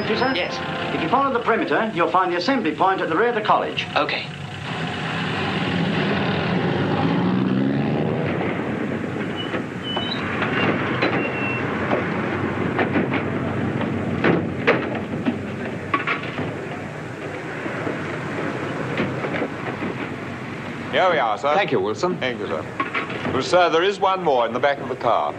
infantry, sir? Yes. If you follow the perimeter, you'll find the assembly point at the rear of the college. Okay. Here we are, sir. Thank you, Wilson. Thank you, sir. Well, sir, there is one more in the back of the car.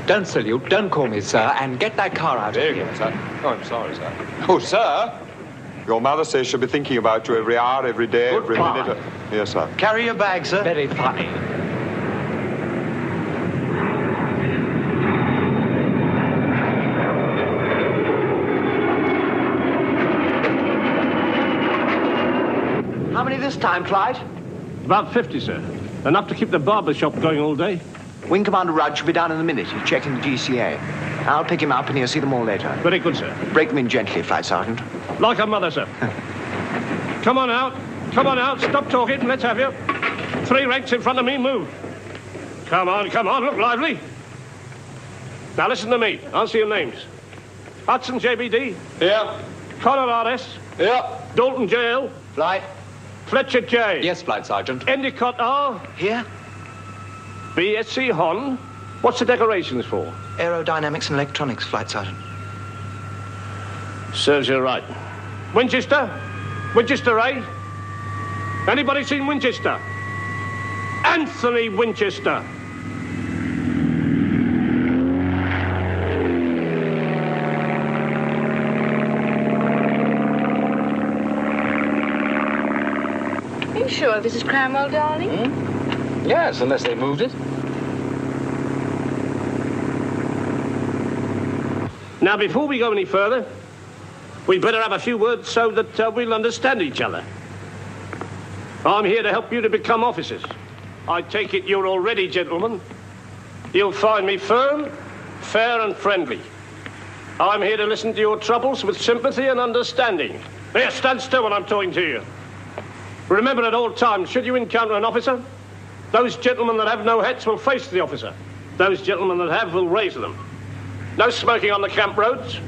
Don't salute, don't call me sir, and get that car out There of you here. go, sir. Oh, I'm sorry, sir. Oh, sir! Your mother says she'll be thinking about you every hour, every day, every Goodbye. minute. Yes, sir. Carry your bag, sir. Very funny. How many this time, Clyde? About 50, sir. Enough to keep the barber shop going all day. Wing Commander Rudd should be down in a minute. He's checking the GCA. I'll pick him up and he'll see them all later. Very good, sir. Break them in gently, Flight Sergeant. Like a mother, sir. Come on out. Come on out. Stop talking. Let's have you. 3 ranks in front of me. Move. Come on, come on. Look lively. Now listen to me. Answer your names. Hudson JBD. Yeah. Connor RS. Yeah. Dalton JL. Flight. Fletcher J. Yes, Flight Sergeant. Endicott R. Here. BSC Hon. What's the decorations for? Aerodynamics and electronics, Flight Sergeant. Serves you right. Winchester? Winchester, eh? Anybody seen Winchester? Anthony Winchester. Are you sure this is Cranwell, darling? Yes, unless they moved it. Now, before we go any further, we'd better have a few words so that we'll understand each other. I'm here to help you to become officers. I take it you're already gentlemen. You'll find me firm, fair and friendly. I'm here to listen to your troubles with sympathy and understanding. Here, stand still when I'm talking to you. Remember at all times, should you encounter an officer, those gentlemen that have no hats will face the officer. Those gentlemen that have will raise them. No smoking on the camp roads.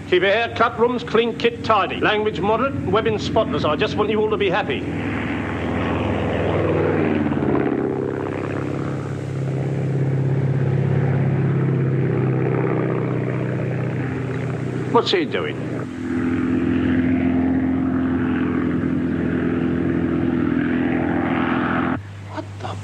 Keep your hair cut, rooms clean, kit tidy. Language moderate, webbing spotless. I just want you all to be happy. What's he doing? What the...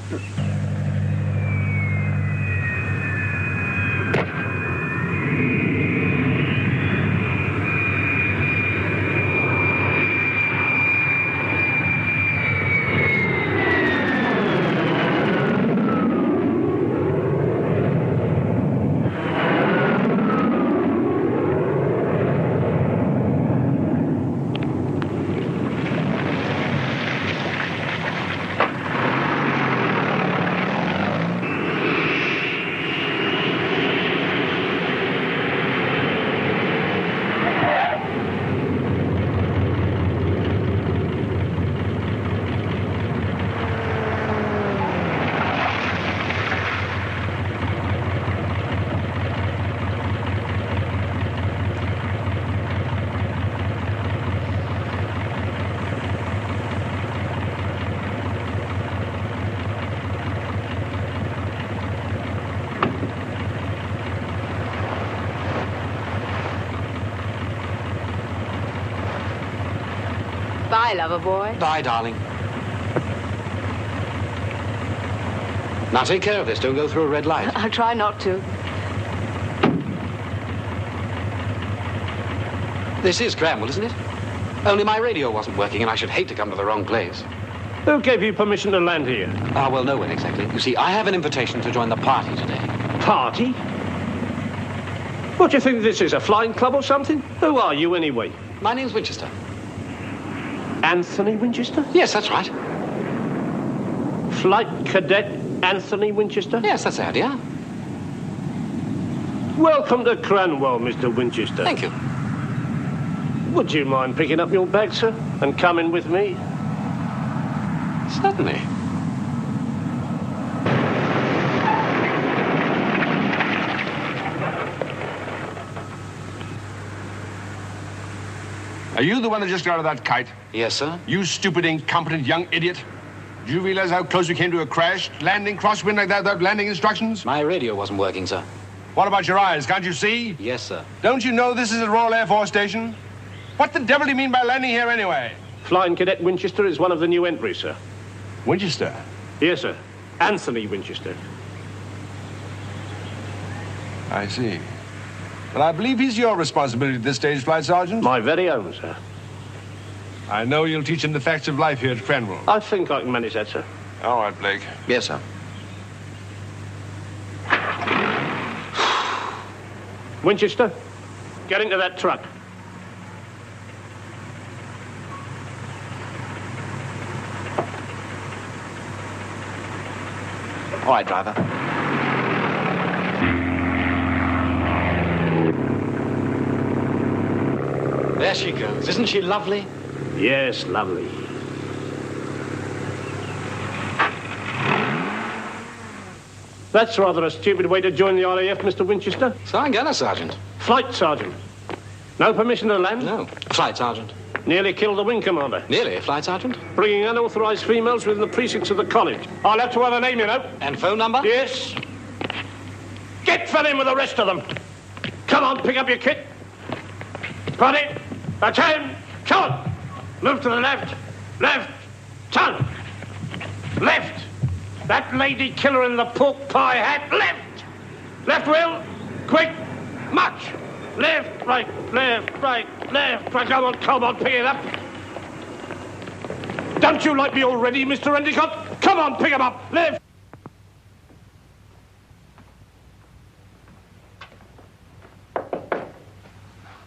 Bye, lover boy. Bye, darling. Now take care of this. Don't go through a red light. I'll try not to. This is Cranwell, isn't it? Only my radio wasn't working, and I should hate to come to the wrong place. Who gave you permission to land here? Ah, well, no one exactly. You see, I have an invitation to join the party today. Party? What do you think this is, a flying club or something? Who are you, anyway? My name's Winchester. Anthony Winchester? Yes, that's right. Flight Cadet Anthony Winchester? Yes, that's the idea. Welcome to Cranwell, Mr. Winchester. Thank you. Would you mind picking up your bag, sir, and coming with me? Certainly. Are you the one that just got out of that kite? Yes, sir. You stupid, incompetent young idiot. Do you realize how close you came to a crash? Landing crosswind like that without landing instructions? My radio wasn't working, sir. What about your eyes? Can't you see? Yes, sir. Don't you know this is a Royal Air Force station? What the devil do you mean by landing here anyway? Flying Cadet Winchester is one of the new entries, sir. Winchester? Yes, sir. Anthony Winchester. I see. Well, I believe he's your responsibility at this stage, Flight Sergeant. My very own, sir. I know you'll teach him the facts of life here at Cranwell. I think I can manage that, sir. All right, Blake. Yes, sir. Winchester, get into that truck. All right, driver. There she goes. Isn't she lovely? Yes, lovely. That's rather a stupid way to join the RAF, Mr. Winchester. Sergeant Gunner, Sergeant. Flight sergeant. No permission to land? No. Flight Sergeant. Nearly killed the wing commander. Nearly, Flight Sergeant. Bringing unauthorized females within the precincts of the college. I'll have to have a name, you know. And phone number? Yes. Get fed in with the rest of them. Come on, pick up your kit. Ready? Attend. Come on. Move to the left. Left. Turn. Left. That lady killer in the pork pie hat. Left. Left wheel. Quick. March. Left, right, left, right, left, right. Come on, pick it up. Don't you like me already, Mr. Endicott? Come on, pick him up. Left.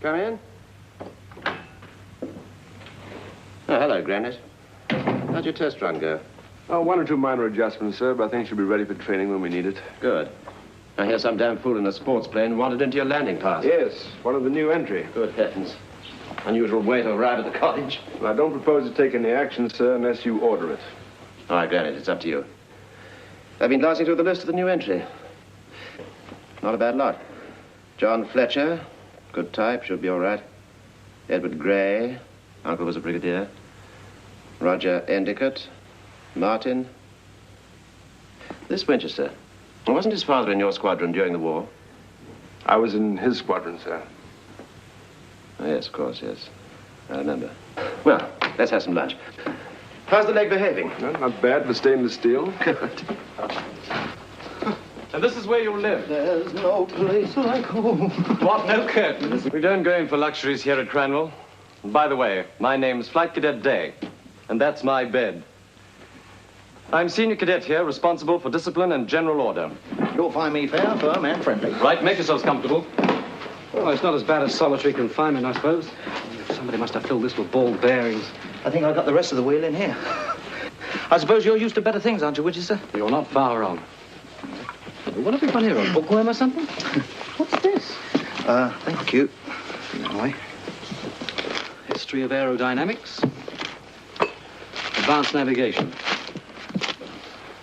Come in. Oh, hello, Granite. How'd your test run go? Oh, one or two minor adjustments, sir, but I think she'll be ready for training when we need it. Good. I hear some damn fool in a sports plane wandered into your landing pass. Yes, one of the new entry. Good heavens. Unusual way to arrive at the college. Well, I don't propose to take any action, sir, unless you order it. All right, Granite, it's up to you. I've been glancing through the list of the new entry. Not a bad lot. John Fletcher, good type, should be all right. Edward Gray, uncle was a brigadier. Roger Endicott, Martin. This Winchester. Wasn't his father in your squadron during the war? I was in his squadron, sir. Oh, yes, of course, yes. I remember. Well, let's have some lunch. How's the leg behaving? No, not bad for stainless steel. Good. And this is where you'll live? There's no place like home. What, no curtains? We don't go in for luxuries here at Cranwell. And by the way, my name's Flight Cadet Day, and that's my bed. I'm senior cadet here, responsible for discipline and general order. You'll find me fair, firm, and friendly. Right, make yourselves comfortable. Well, it's not as bad as solitary confinement, I suppose. Somebody must have filled this with ball bearings. I think I got the rest of the wheel in here. I suppose you're used to better things, aren't you, Winchester? You're not far wrong. What have we got here, a bookworm or something? What's this? Thank you. Anyway. History of aerodynamics. Advanced navigation.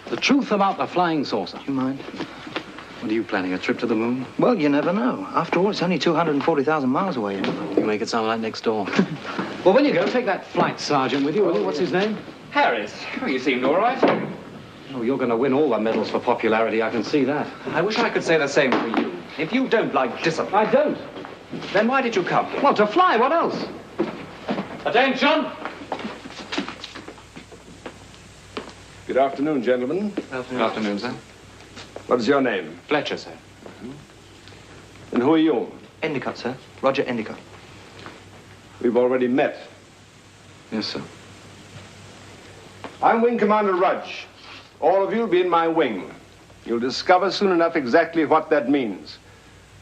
The truth about the flying saucer. Do you mind? What are you planning, a trip to the moon? Well, you never know. After all, it's only 240,000 miles away. You make it sound like next door. Well, when you go, take that flight sergeant with you, will you? What's his name? Harris. Oh, you seemed all right. Oh, you're going to win all the medals for popularity, I can see that. I wish I could say the same for you. If you don't like discipline... I don't. Then why did you come? Well, to fly, what else? Attention! Good afternoon, gentlemen. Good afternoon, sir. What is your name? Fletcher, sir. And who are you? Endicott, sir. Roger Endicott. We've already met. Yes, sir. I'm Wing Commander Rudge. All of you will be in my wing. You'll discover soon enough exactly what that means.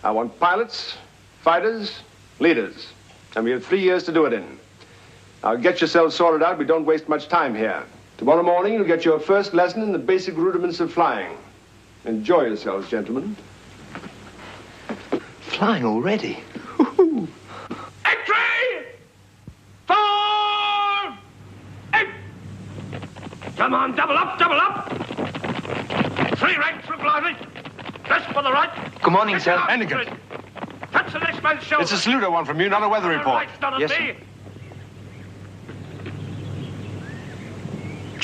I want pilots, fighters, leaders. And we have 3 years to do it in. Now get yourselves sorted out. We don't waste much time here. Tomorrow morning, you'll get your first lesson in the basic rudiments of flying. Enjoy yourselves, gentlemen. Flying already? Entry! 4! 8! Come on, double up, double up! 3 ranks, look lively. Just for the right. Good morning, sir. Endicott. Touch the next man's shoulder. It's a salute I want from you, not a weather report. Right, not a Yes, B. sir.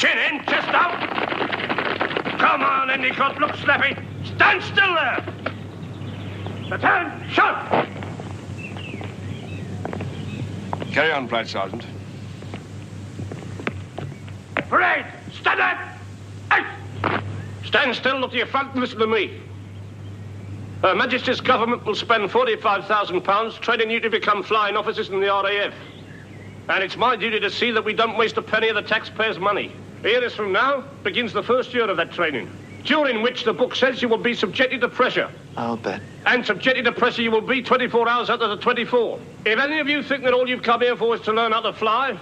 Chin in, chest out. Come on, Endicott, look snappy. Stand still there. Attention! Carry on, Flight Sergeant. Parade! Stand up! Hey! Stand still, look to your front and listen to me. Her Majesty's government will spend £45,000 training you to become flying officers in the RAF. And it's my duty to see that we don't waste a penny of the taxpayers' money. A year from now begins the first year of that training, during which the book says you will be subjected to pressure. I'll bet. And subjected to pressure you will be 24 hours out of the 24. If any of you think that all you've come here for is to learn how to fly,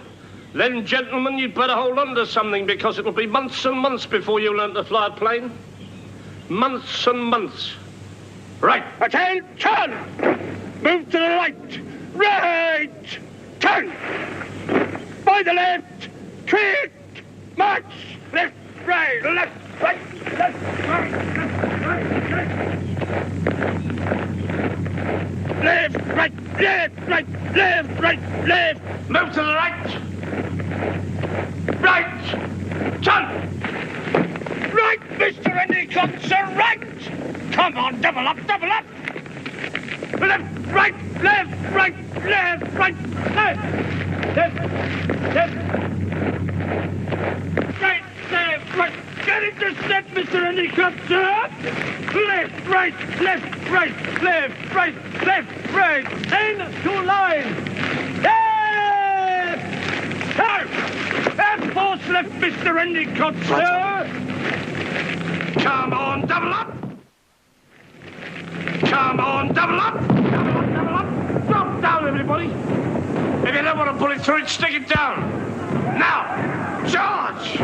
then, gentlemen, you'd better hold on to something, because it'll be months and months before you learn to fly a plane. Months and months. Right. Attention! Move to the right. Right! Turn! By the left! Quick! March! Left, right, left, right, left, right, left, right, left. Left, right, left, right, left, right, left. Move to the right. Right. Turn. Right, Mr. Endicott, sir, right. Come on, double up, double up. Left, right, left, right, left, right, left. Left, left. Right, left, right. Get into step, Mr. Endicott, sir. Left, right, left, right, left, right, left, right. Into line. Left! Turn! Left force left, Mr. Endicott, sir. Come on, double up. Come on, double up. Double up, double up. Drop down, everybody. If you don't want to pull it through it, stick it down. Now, charge!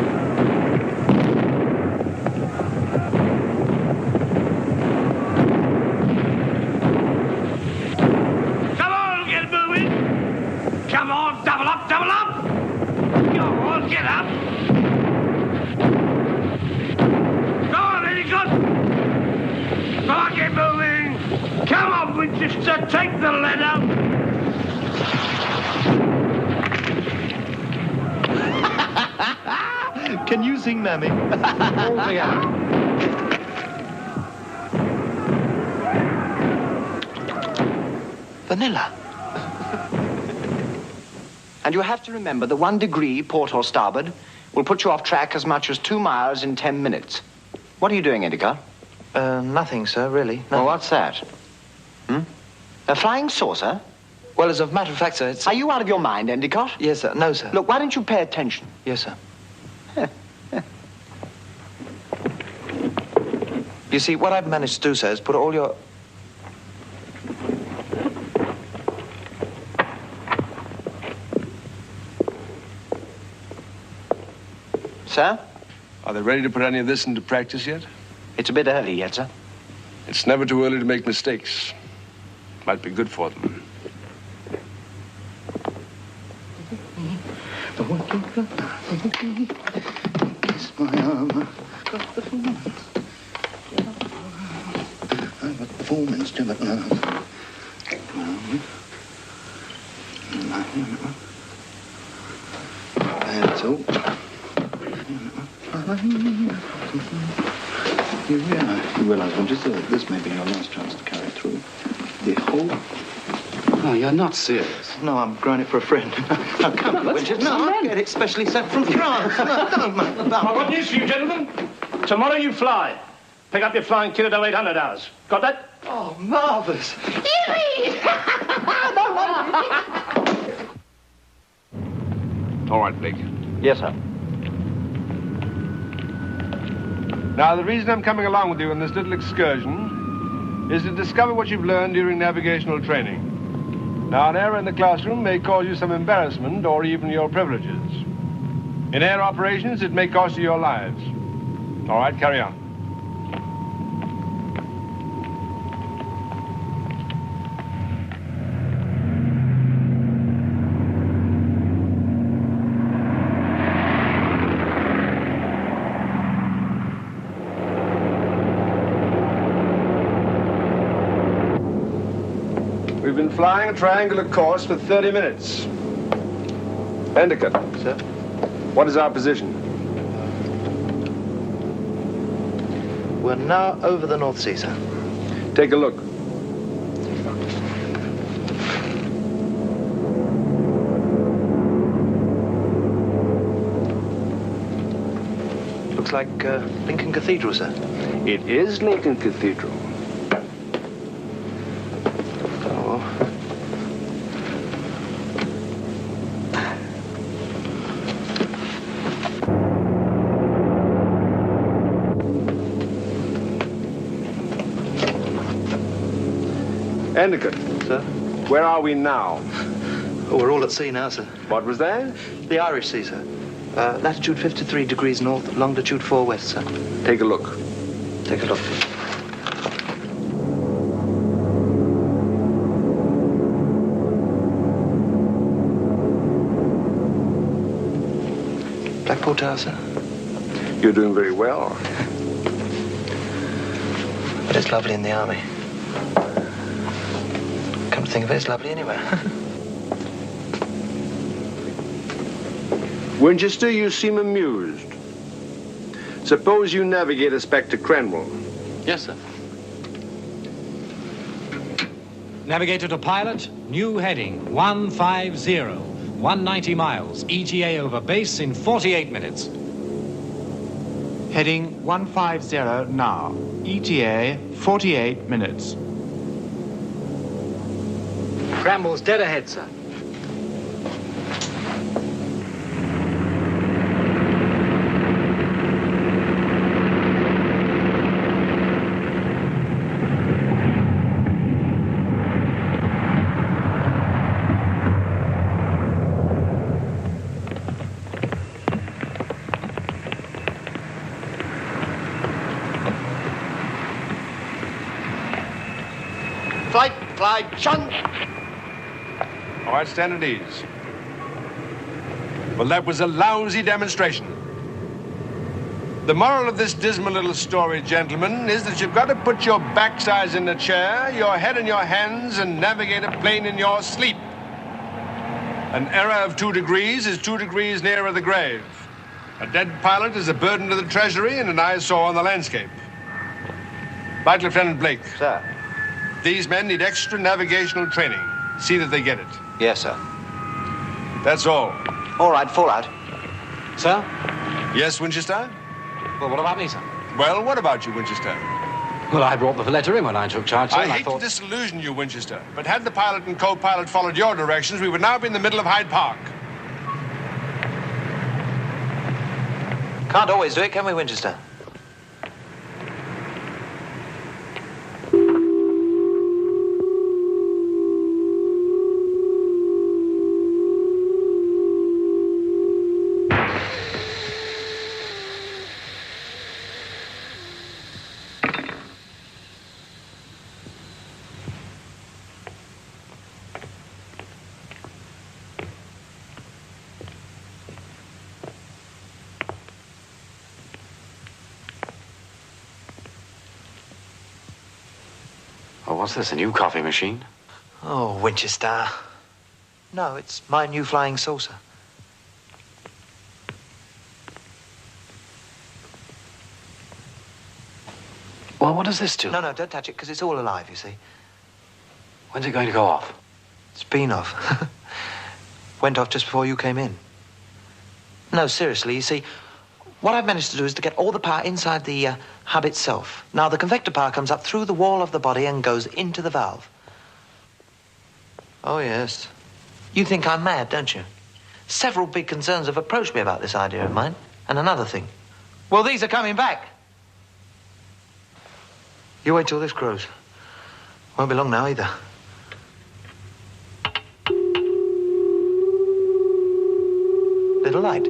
Come on, get moving. Come on, double up, double up. Go on, get up. Go on, Endicott. Come on, get moving. Come on, Winchester, take the lead Can you sing, Mammy? All the out. Vanilla. And you have to remember the 1 degree port or starboard will put you off track as much as 2 miles in 10 minutes. What are you doing, Endicott? Nothing, sir, really. Nothing. Well, what's that? A flying saucer? Well, as a matter of fact, sir, it's... Are you out of your mind, Endicott? Yes, sir. No, sir. Look, why don't you pay attention? Yes, sir. You see, what I've managed to do, sir, is put all your... Sir? Are they ready to put any of this into practice yet? It's a bit early yet, sir. It's never too early to make mistakes. Might be good for them. Kiss my arm. Got the performance to it now. That's all. Here we are. You realise, Winchester, that this may be your last chance to carry through the whole... Oh, you're not serious. No, I'm growing it for a friend. Now, come on, Winchester. No, I'll get it specially sent from France. No, don't make the I've got news for you, gentlemen. Tomorrow you fly. Pick up your flying kit at 0800 hours. Got that? Oh, marvellous. All right, Blake. Yes, sir. Now, the reason I'm coming along with you on this little excursion is to discover what you've learned during navigational training. Now, an error in the classroom may cause you some embarrassment or even your privileges. In air operations, it may cost you your lives. All right, carry on. We've been flying a triangular course for 30 minutes. Endicott. Sir? What is our position? We're now over the North Sea, sir. Take a look. Looks like Lincoln Cathedral, sir. It is Lincoln Cathedral. Oh. Endicott. Sir? Where are we now? Oh, we're all at sea now, sir. What was that? The Irish Sea, sir. Latitude 53 degrees north, longitude 4 west, sir. Take a look. Take a look. Blackpool Tower, sir. You're doing very well. But it's lovely in the army. Come to think of it, it's lovely anywhere. Winchester, you seem amused. Suppose you navigate us back to Cranwell. Yes, sir. Navigator to pilot, new heading, 150, 190 miles, ETA over base in 48 minutes. Heading 150 now, ETA 48 minutes. Cranwell's dead ahead, sir. Flight, chunk! All right, stand at ease. Well, that was a lousy demonstration. The moral of this dismal little story, gentlemen, is that you've got to put your backsides in the chair, your head in your hands, and navigate a plane in your sleep. An error of 2 degrees is 2 degrees nearer the grave. A dead pilot is a burden to the Treasury and an eyesore on the landscape. Right, Lieutenant Blake. Sir. These men need extra navigational training. See that they get it. Yes, sir. That's all. All right, fall out. Sir? Yes, Winchester? Well, what about me, sir? Well, what about you, Winchester? Well, I brought the letter in when I took charge, sir. I hate to disillusion you, Winchester, but had the pilot and co-pilot followed your directions, we would now be in the middle of Hyde Park. Can't always do it, can we, Winchester? What's this, a new coffee machine? Oh, Winchester. No, it's my new flying saucer. Well, what does this do? No, don't touch it, because it's all alive, you see. When's it going to go off? It's been off. Went off just before you came in. No, seriously, you see, what I've managed to do is to get all the power inside the hub itself. Now, the convector power comes up through the wall of the body and goes into the valve. Oh, yes. You think I'm mad, don't you? Several big concerns have approached me about this idea of mine. And another thing. Well, these are coming back. You wait till this grows. Won't be long now, either. Little light.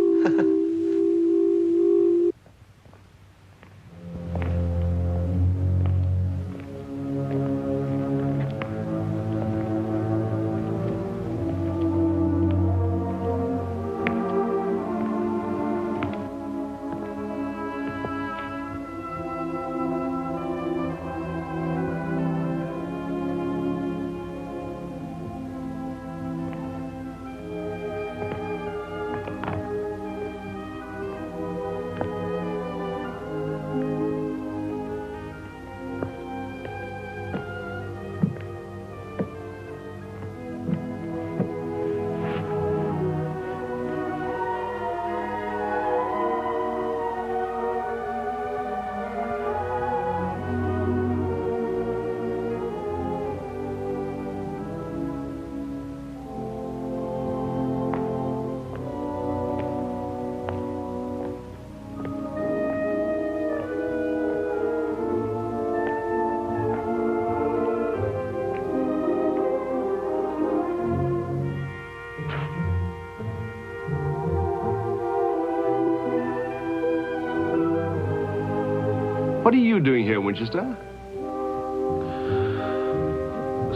What are you doing here, Winchester?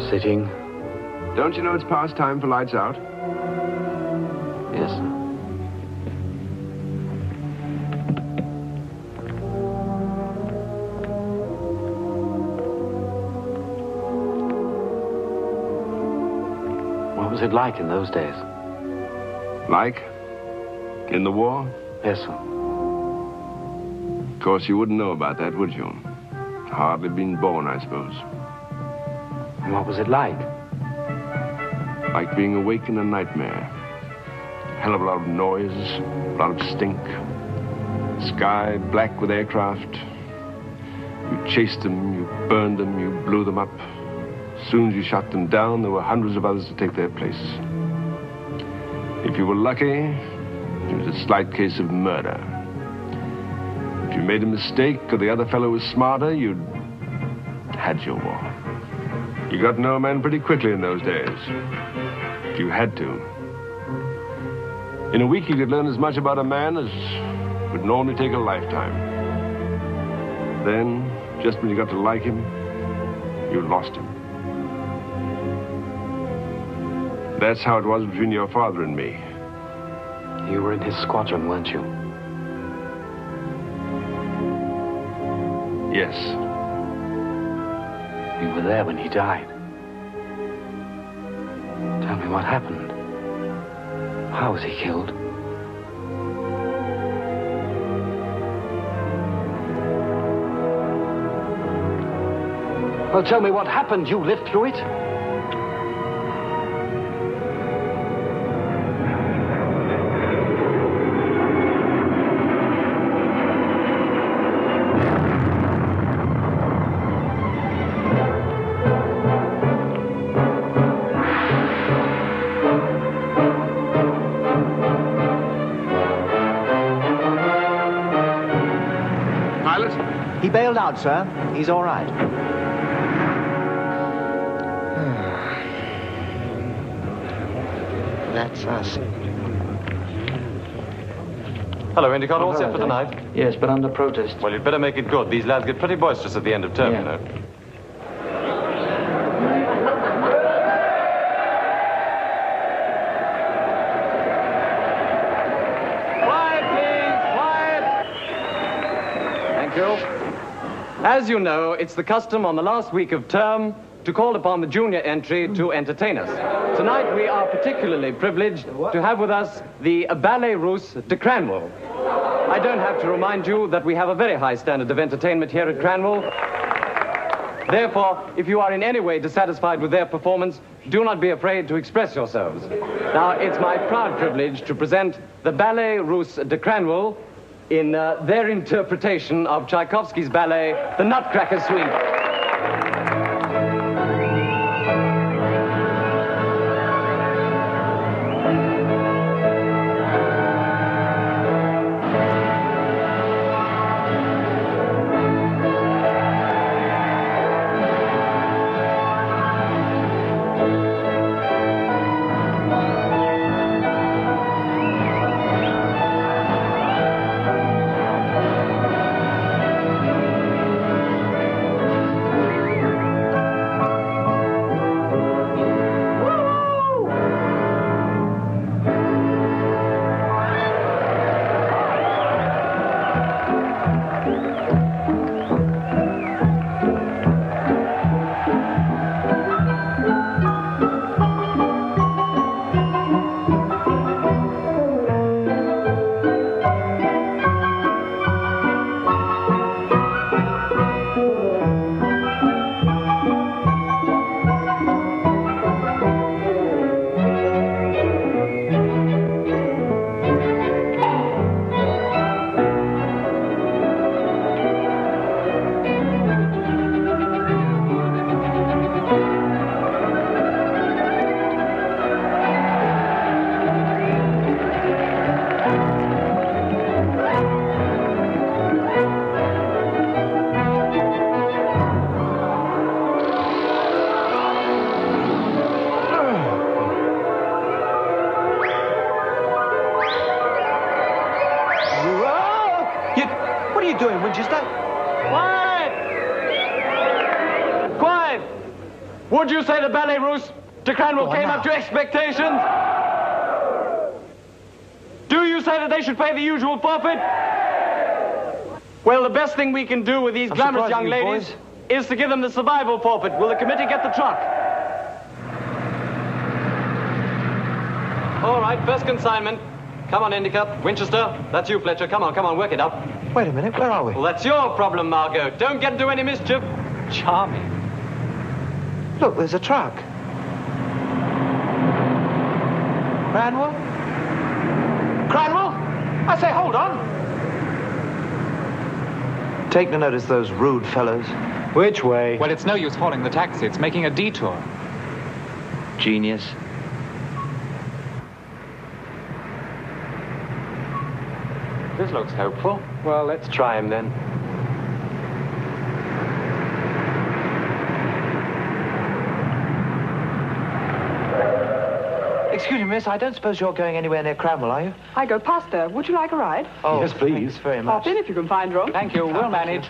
Sitting. Don't you know it's past time for lights out? Yes, sir. What was it like in those days? Like? In the war? Yes, sir. Of course, you wouldn't know about that, would you? Hardly been born, I suppose. And what was it like? Like being awake in a nightmare. Hell of a lot of noise, a lot of stink. Sky black with aircraft. You chased them, you burned them, you blew them up. As soon as you shot them down, there were hundreds of others to take their place. If you were lucky, it was a slight case of murder. If you made a mistake or the other fellow was smarter, you'd had your war. You got to know a man pretty quickly in those days. You had to. In a week, you could learn as much about a man as would normally take a lifetime. Then, just when you got to like him, you lost him. That's how it was between your father and me. You were in his squadron, weren't you? Yes. You were there when he died. Tell me what happened. How was he killed? Well, tell me what happened. You lived through it. He bailed out, sir. He's all right. That's us. Hello, Endicott. All set for tonight? Yes, but under protest. Well, you'd better make it good. These lads get pretty boisterous at the end of term, you know. As you know, it's the custom on the last week of term to call upon the junior entry to entertain us. Tonight we are particularly privileged to have with us the Ballet Russe de Cranwell. I don't have to remind you that we have a very high standard of entertainment here at Cranwell. Therefore, if you are in any way dissatisfied with their performance, do not be afraid to express yourselves. Now, it's my proud privilege to present the Ballet Russe de Cranwell in their interpretation of Tchaikovsky's ballet, The Nutcracker Suite. What are you doing, Winchester? Quiet! Quiet! Would you say the Belarus to Cranwell came up to expectations? Do you say that they should pay the usual forfeit? Well, the best thing we can do with these glamorous young ladies is to give them the survival forfeit. Will the committee get the truck? All right, first consignment. Come on, Endicott. Winchester, that's you, Fletcher. Come on, work it up. Wait a minute, where are we? Well, that's your problem, Margot. Don't get into any mischief. Charming. Look, there's a truck. Cranwell? Cranwell? I say, hold on. Take no notice, those rude fellows. Which way? Well, it's no use hauling the taxi. It's making a detour. Genius. This looks hopeful. Well, let's try him then. Excuse me, miss, I don't suppose you're going anywhere near Cranwell, are you? I go past there. Would you like a ride? Oh, yes, please. Thanks very much. Hop in if you can find room. Thank you. We'll manage.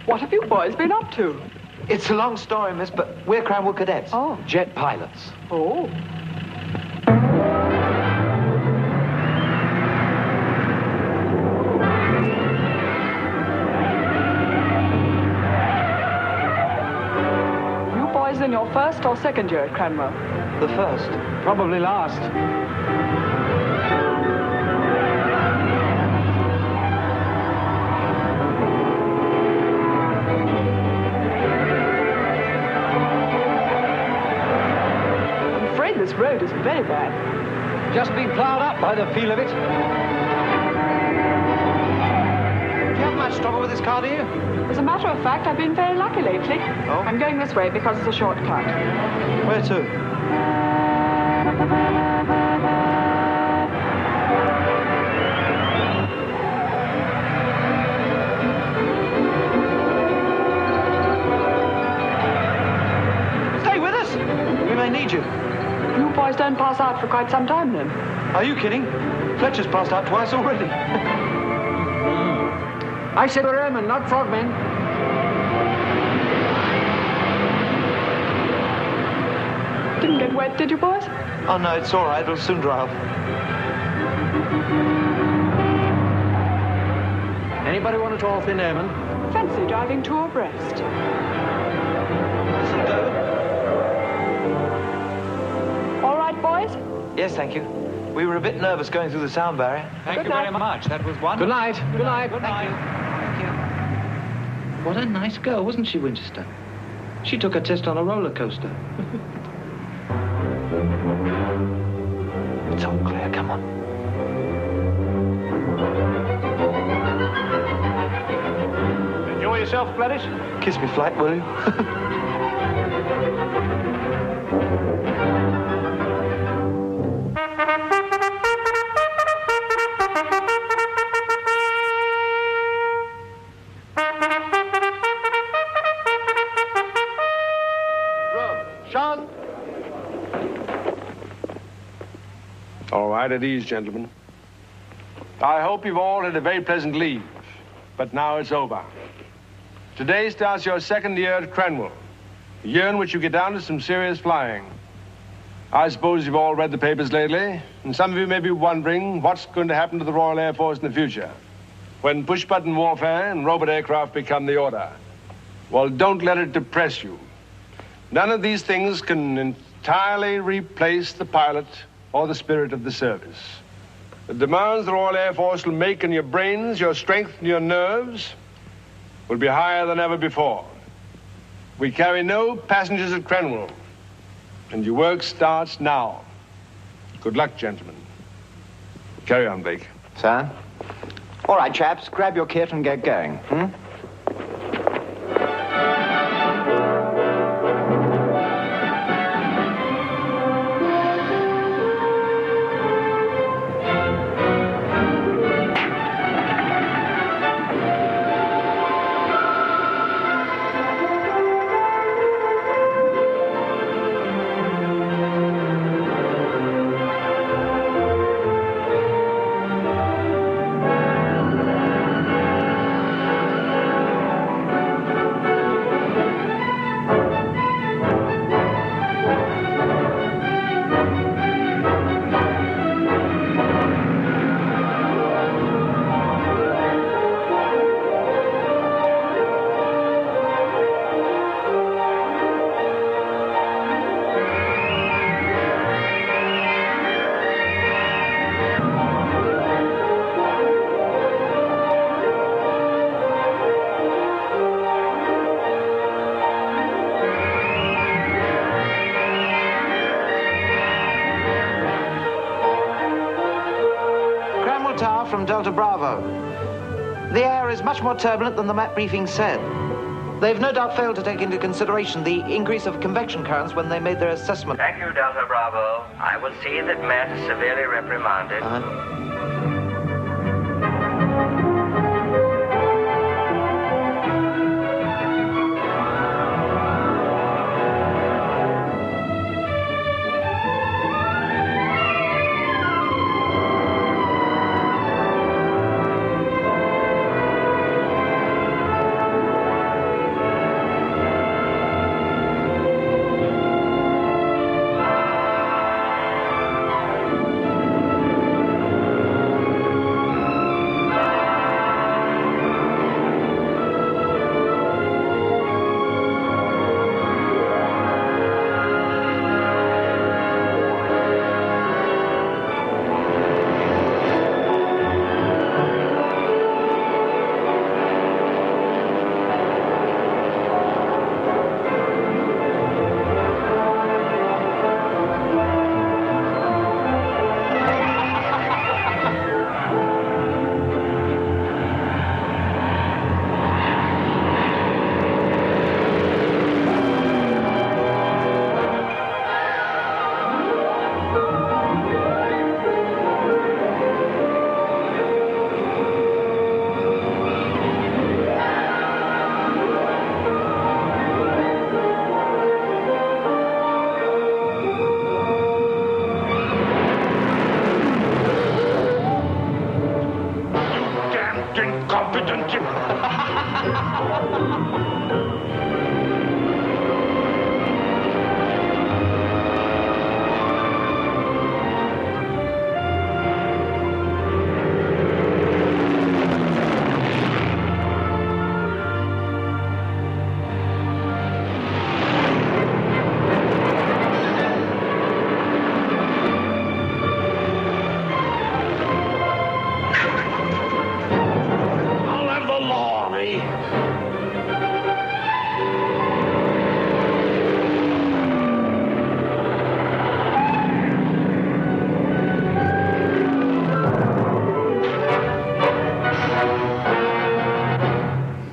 What have you boys been up to? It's a long story, miss, but we're Cranwell cadets. Oh. Jet pilots. Oh. You boys in your first or second year at Cranwell? The first. Probably last. I'm afraid this road is very bad. Just been ploughed up by the feel of it. Do you have much trouble with this car, do you? As a matter of fact, I've been very lucky lately. Oh? I'm going this way because it's a shortcut. Where to? Stay with us. We may need you. You boys don't pass out for quite some time then. Are you kidding? Fletcher's passed out twice already. I said we're airmen, not frogmen. Didn't get wet, did you boys? Oh, no, it's all right. It'll soon dry off. Anybody want a tall, thin airman? Fancy driving two abreast. This'll do. All right, boys? Yes, thank you. We were a bit nervous going through the sound barrier. Thank you very much. That was wonderful. Good night. Good night. Good night. What a nice girl, wasn't she, Winchester? She took a test on a roller coaster. It's all clear. Come on. Enjoy yourself, Gladys. Kiss me, Flight, will you? Sean? All right, at ease, gentlemen. I hope you've all had a very pleasant leave, but now it's over. Today starts your second year at Cranwell, a year in which you get down to some serious flying. I suppose you've all read the papers lately, and some of you may be wondering what's going to happen to the Royal Air Force in the future when push-button warfare and robot aircraft become the order. Well, don't let it depress you. None of these things can entirely replace the pilot or the spirit of the service. The demands the Royal Air Force will make on your brains, your strength, and your nerves will be higher than ever before. We carry no passengers at Cranwell, and your work starts now. Good luck, gentlemen. Carry on, Blake. Sir? All right, chaps, grab your kit and get going, Delta Bravo. The air is much more turbulent than the map briefing said. They've no doubt failed to take into consideration the increase of convection currents when they made their assessment. Thank you, Delta Bravo. I will see that Matt is severely reprimanded.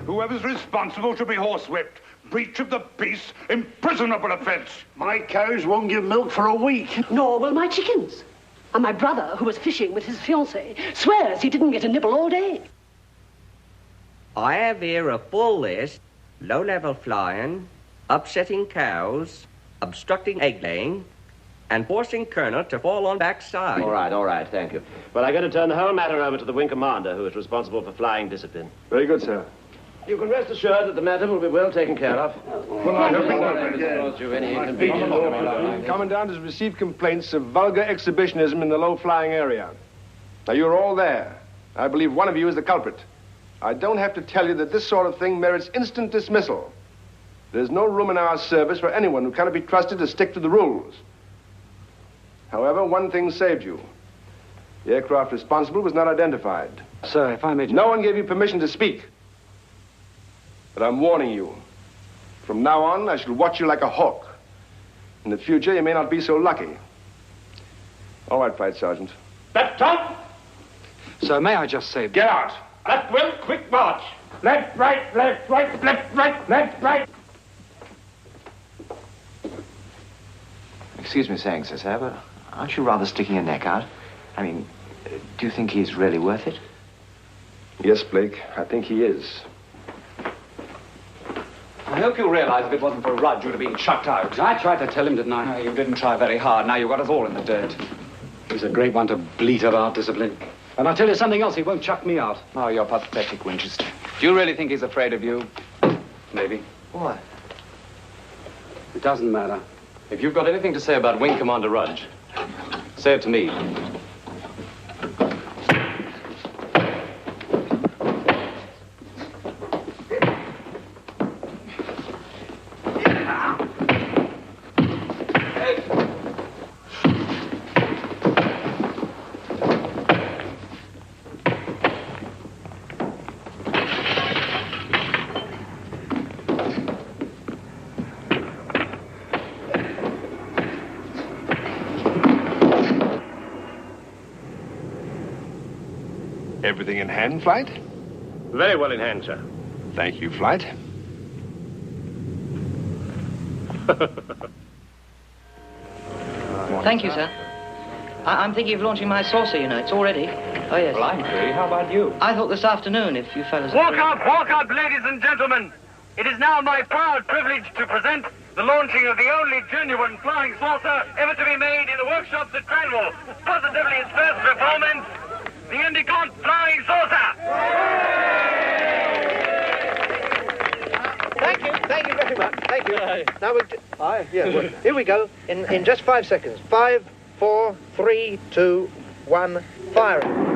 Whoever's responsible should be horsewhipped. Breach of the peace, imprisonable offence. My cows won't give milk for a week. Nor will my chickens. And my brother, who was fishing with his fiancée, swears he didn't get a nibble all day. I have here a full list: low-level flying, upsetting cows, obstructing egg-laying, and forcing Colonel to fall on backside. All right, thank you. Well, I'm going to turn the whole matter over to the wing commander, who is responsible for flying discipline. Very good, sir. You can rest assured that the matter will be well taken care of. Well, I hope it won't you any inconvenience. The Commandant has received complaints of vulgar exhibitionism in the low-flying area. Now, you're all there. I believe one of you is the culprit. I don't have to tell you that this sort of thing merits instant dismissal. There's no room in our service for anyone who cannot be trusted to stick to the rules. However, one thing saved you. The aircraft responsible was not identified. Sir, if I may... No one gave you permission to speak. But I'm warning you. From now on, I shall watch you like a hawk. In the future, you may not be so lucky. All right, Flight Sergeant. Left top. Sir, may I just say... Get out. Left wheel, quick march. Left, right, left, right, left, right, left, right. Excuse me saying so, sir, but aren't you rather sticking your neck out? I mean, do you think he's really worth it? Yes, Blake, I think he is. I hope you realize if it wasn't for Rudd, you'd have been chucked out. I tried to tell him, didn't I? No, you didn't try very hard. Now you've got us all in the dirt. He's a great one to bleat about discipline. And I'll tell you something else, he won't chuck me out. Oh, you're pathetic, Winchester. Do you really think he's afraid of you? Maybe. Why? It doesn't matter. If you've got anything to say about Wing Commander Rudge, say it to me. Everything in hand, Flight? Very well in hand, sir. Thank you, Flight. Thank you, sir. I'm thinking of launching my saucer, you know. It's all ready. Oh, yes. Well, I'm free. How about you? I thought this afternoon, if you fellas... Walk up, ladies and gentlemen. It is now my proud privilege to present the launching of the only genuine flying saucer ever to be made in the workshops at Cranwell. Positively its first performance, the Endicott Flying Saucer. Thank you very much. Thank you. Now here we go. In just 5 seconds. 5, 4, 3, 2, 1, firing.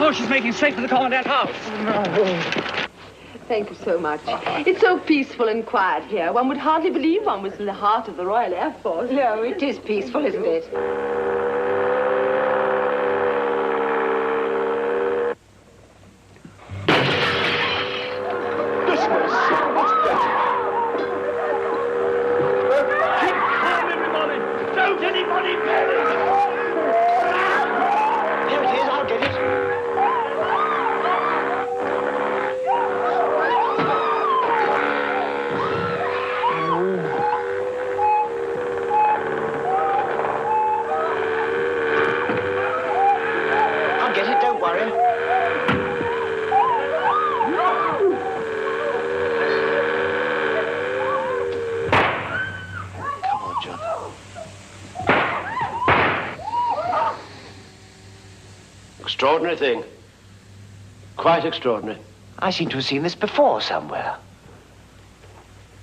Oh, she's making straight for the Commandant's house. Thank you so much. It's so peaceful and quiet here. One would hardly believe one was in the heart of the Royal Air Force. No, it is peaceful, isn't it? Don't anybody panic! Here it is, I'll get it. I'll get it, don't worry. Come on, John. Extraordinary thing. Quite extraordinary. I seem to have seen this before somewhere.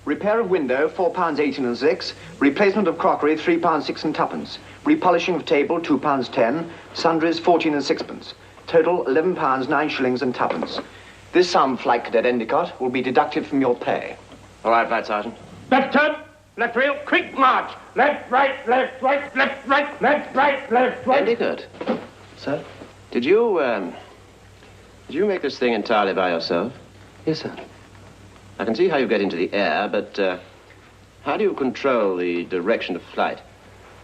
Repair of window, £4.18 and 6. Replacement of crockery, £3.6 and twopence. Repolishing of table, £2.10. Sundries, 14 and sixpence. Total, £11, 9 shillings and twopence. This sum, Flight Cadet Endicott, will be deducted from your pay. All right, Flight Sergeant. Left turn, left rail, quick march. Left, right, left, right, left, right, left, right, left, right. Endicott, Sir? did you make this thing entirely by yourself? Yes, sir. I can see how you get into the air, but how do you control the direction of flight?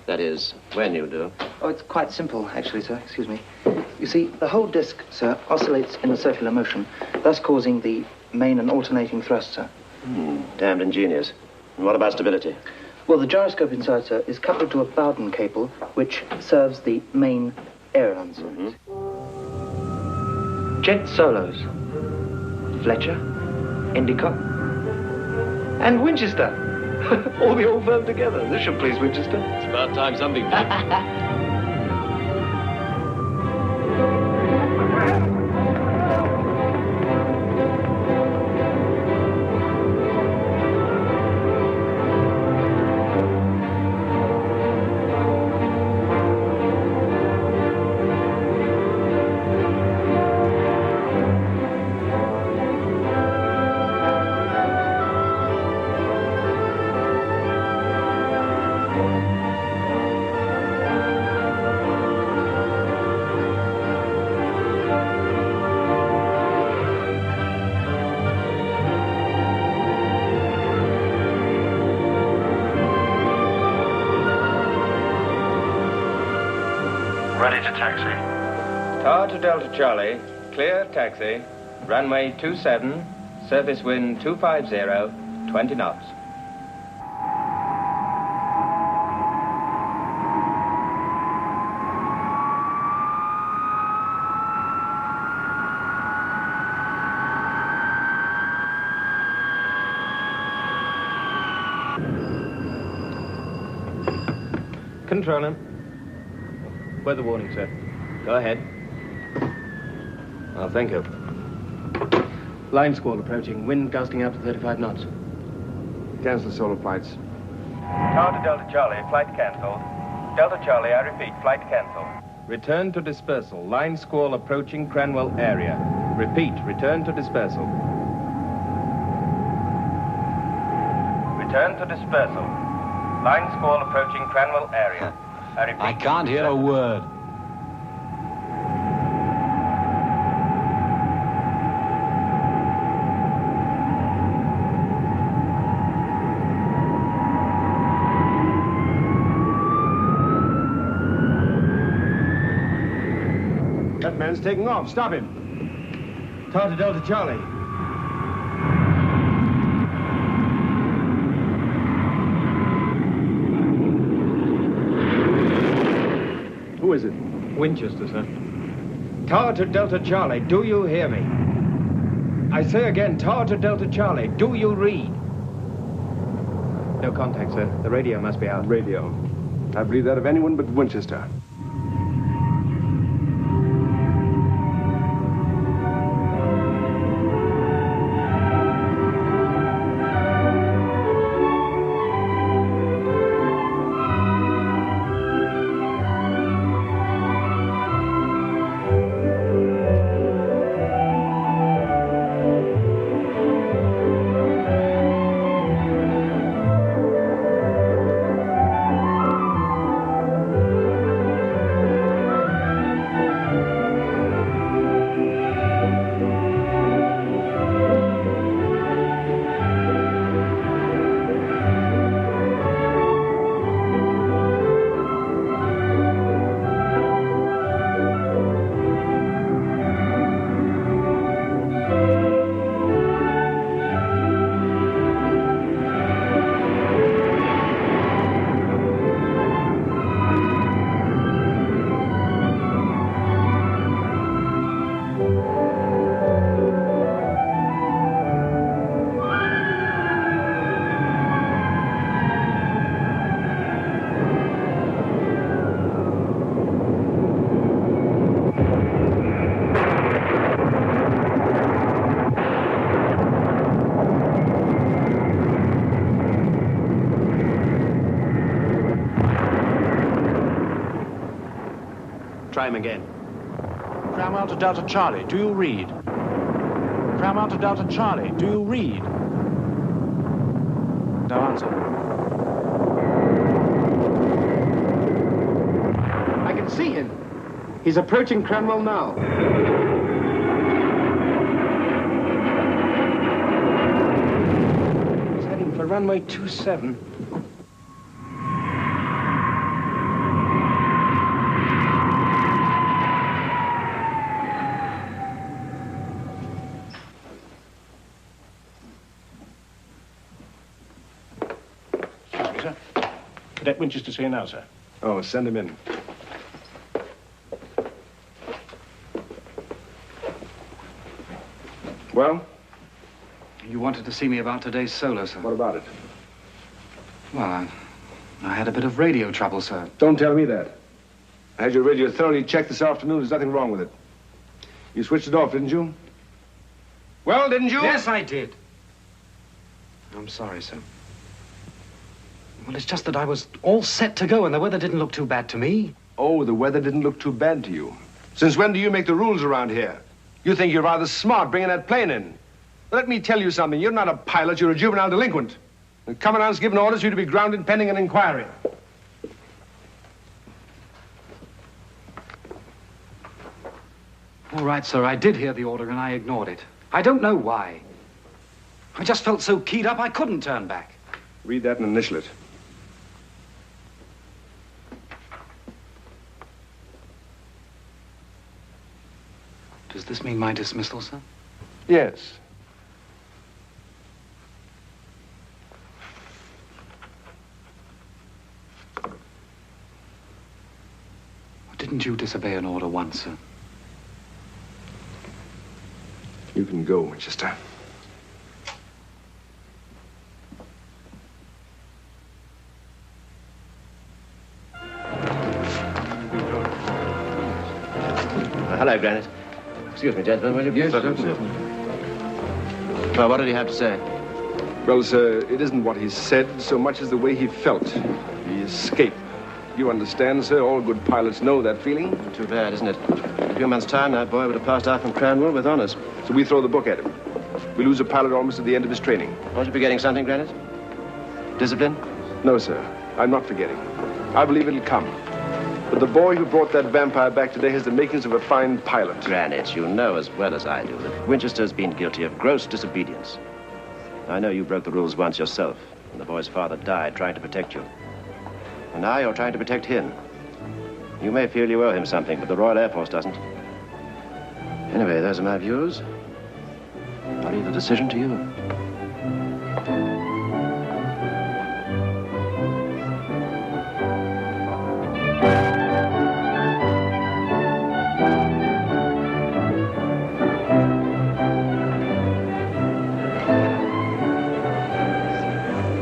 That is, when you do. Oh, it's quite simple, actually, sir. Excuse me. You see, the whole disc, sir, oscillates in a circular motion, thus causing the main and alternating thrust, sir. Damned ingenious. And what about stability? Well, the gyroscope inside, sir, is coupled to a Bowden cable, which serves the main ailerons. Jet solos. Fletcher, Endicott, and Winchester. All the old firm together. This should please Winchester. It's about time something did. Ready to taxi. Tower to Delta Charlie, clear taxi, runway 27, surface wind 250, 20 knots. Control him. Weather warning, sir. Go ahead. Oh, thank you. Line squall approaching. Wind gusting up to 35 knots. Cancel solo flights. Tower to Delta Charlie, flight cancelled. Delta Charlie, I repeat, flight cancelled. Return to dispersal. Line squall approaching Cranwell area. Repeat, return to dispersal. Return to dispersal. Line squall approaching Cranwell area. I repeat. I can't hear a word. That man's taking off. Stop him. Tower to Delta Charlie. Who is it? Winchester, sir. Tower to Delta Charlie, do you hear me? I say again, Tower to Delta Charlie, do you read? No contact, sir. The radio must be out. Radio. I believe that of anyone but Winchester. Try him again. Cranwell to Delta Charlie, do you read? Cranwell to Delta Charlie, do you read? No answer. I can see him. He's approaching Cranwell now. He's heading for runway 27. Cadet Winchester's here now, sir. Oh, send him in. Well? You wanted to see me about today's solo, sir. What about it? Well, I had a bit of radio trouble, sir. Don't tell me that. I had your radio thoroughly checked this afternoon. There's nothing wrong with it. You switched it off, didn't you? Well, didn't you? Yes, I did. I'm sorry, sir. Well, it's just that I was all set to go and the weather didn't look too bad to me. Oh, the weather didn't look too bad to you. Since when do you make the rules around here? You think you're rather smart bringing that plane in. But let me tell you something. You're not a pilot. You're a juvenile delinquent. The commandant's given orders for you to be grounded pending an inquiry. All right, sir, I did hear the order and I ignored it. I don't know why. I just felt so keyed up I couldn't turn back. Read that and initial it. Does this mean my dismissal, sir? Yes. Didn't you disobey an order once, sir? You can go, Winchester. Hello, Granite. Excuse me, gentlemen, will you? Yes, sir. Well, what did he have to say? Well, sir, it isn't what he said so much as the way he felt. The escape. You understand, sir, all good pilots know that feeling. Too bad, isn't it? In a few months' time, that boy would have passed out from Cranwell with honors. So we throw the book at him. We lose a pilot almost at the end of his training. Won't you be getting something, Granite? Discipline? No, sir. I'm not forgetting. I believe it'll come. But the boy who brought that vampire back today has the makings of a fine pilot. Granite, you know as well as I do that Winchester's been guilty of gross disobedience. I know you broke the rules once yourself, and the boy's father died trying to protect you. And now you're trying to protect him. You may feel you owe him something, but the Royal Air Force doesn't. Anyway, those are my views. I'll leave the decision to you.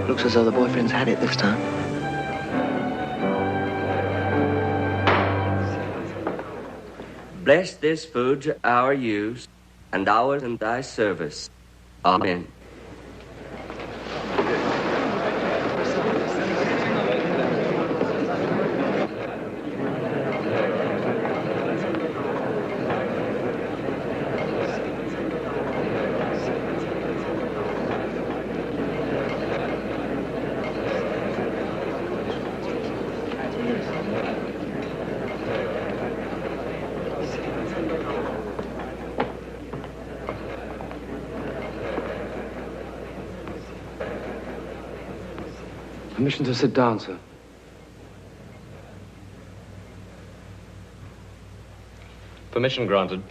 Looks as though the boyfriend's had it this time. Bless this food, our use, and ours in thy service. Amen. Permission to sit down, sir. Permission granted.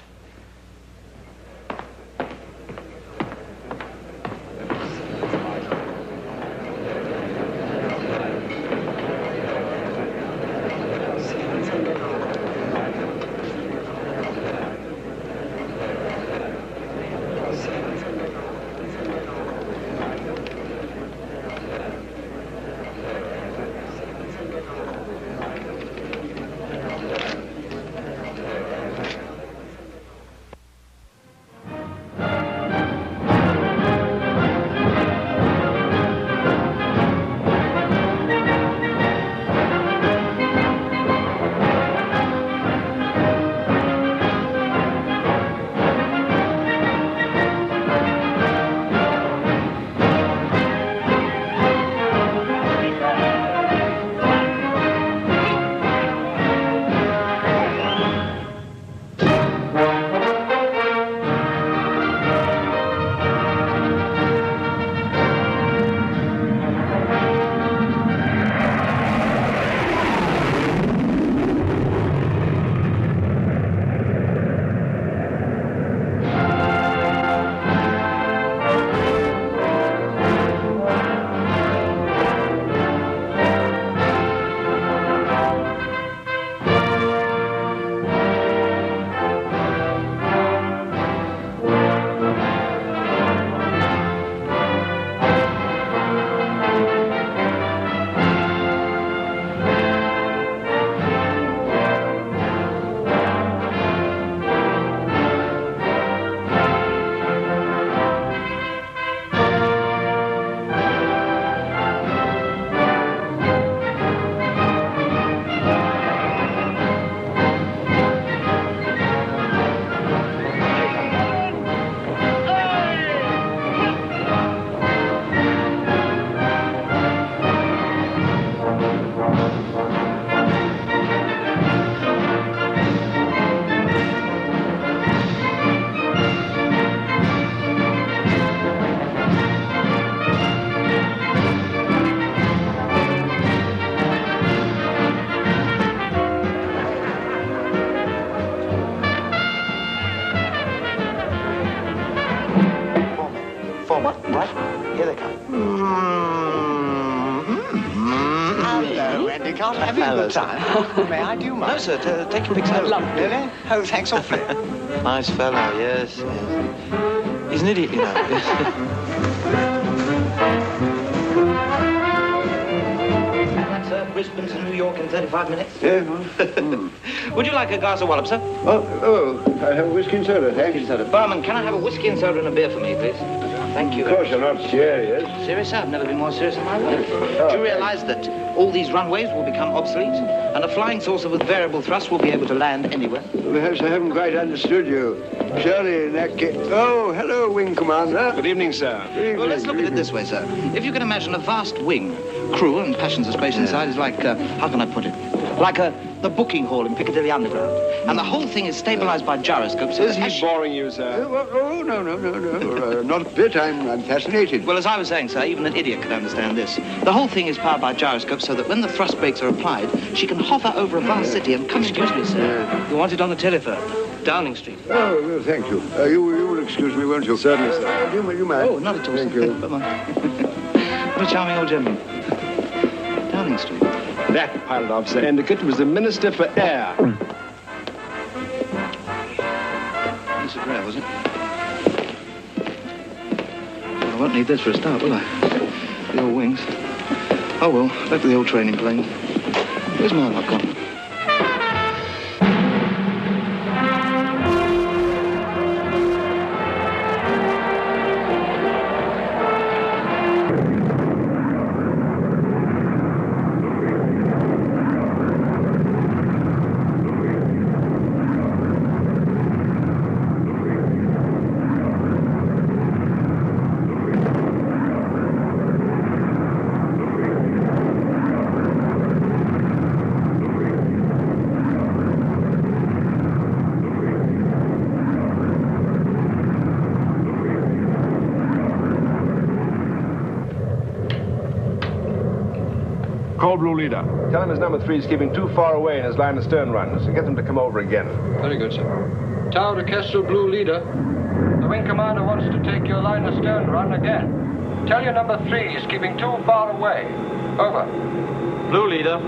Having a good time? May I do mine? No, sir. Take your picture. Really? Oh, thanks awfully. Nice fellow, yes. He's an idiot, you know. Sir, Brisbane to New York in 35 minutes? Yeah. Would you like a glass of wallop, sir? I have a whiskey and soda, thanks. Whiskey and soda. Barman, can I have a whiskey and soda and a beer for me, please? Thank you. Of course, I'm not serious. Serious, sir? I've never been more serious in my life. Do you realize that all these runways will become obsolete and a flying saucer with variable thrust will be able to land anywhere? Perhaps I haven't quite understood you. Surely in that case... Oh, hello, Wing Commander. Good evening, sir. Well, let's look at it this way, sir. If you can imagine a vast wing, crew and passions of space inside is like, how can I put it? Like the booking hall in Piccadilly Underground. And the whole thing is stabilized by gyroscopes. Is he boring you, sir? Oh, no. Not a bit. I'm fascinated. Well, as I was saying, sir, even an idiot could understand this. The whole thing is powered by gyroscopes so that when the thrust brakes are applied, she can hover over a vast city and come... Excuse me, sir. You want it on the telephone. Downing Street. Oh, thank you. You will excuse me, won't you? Certainly, sir. You mind? Oh, not at all, Thank sir. you. Come on. What a charming old gentleman. Downing Street. That pilot officer Endicott was the Minister for Air. Piece of rare, was it? Well, I won't need this for a start, will I? The old wings. Oh, well, back to the old training plane. Where's my lock gone? Call Blue Leader. Tell him his number 3 is keeping too far away in his line of stern runs. So get them to come over again. Very good, sir. Tower to Kestrel, Blue Leader. The wing commander wants to take your line of stern run again. Tell your number 3 is keeping too far away. Over. Blue Leader.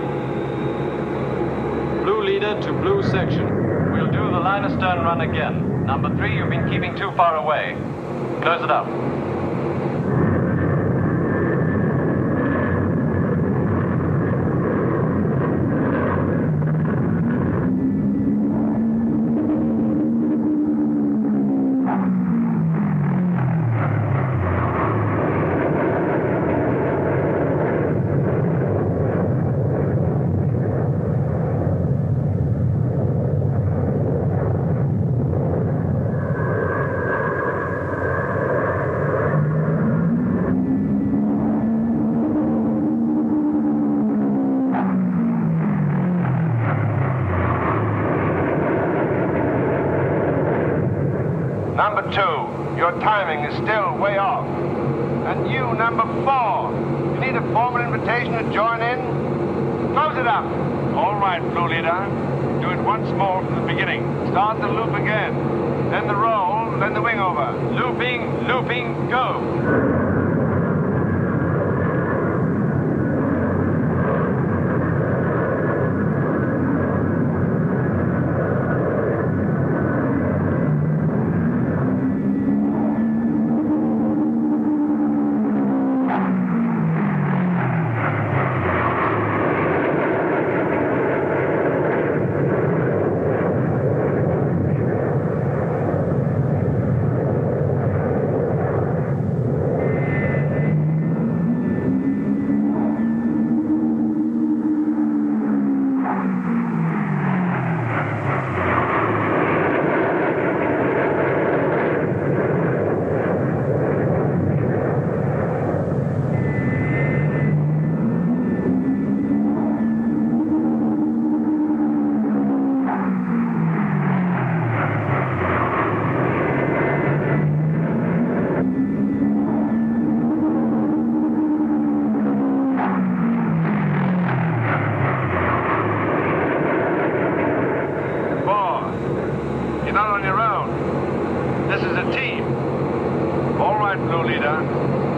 Blue Leader to Blue Section. We'll do the line of stern run again. Number 3, you've been keeping too far away. Close it up. Number 2, your timing is still way off. And you, number 4, you need a formal invitation to join in? Close it up. All right, Blue Leader. Do it once more from the beginning. Start the loop again. Then the roll, then the wing over. Looping, looping, go.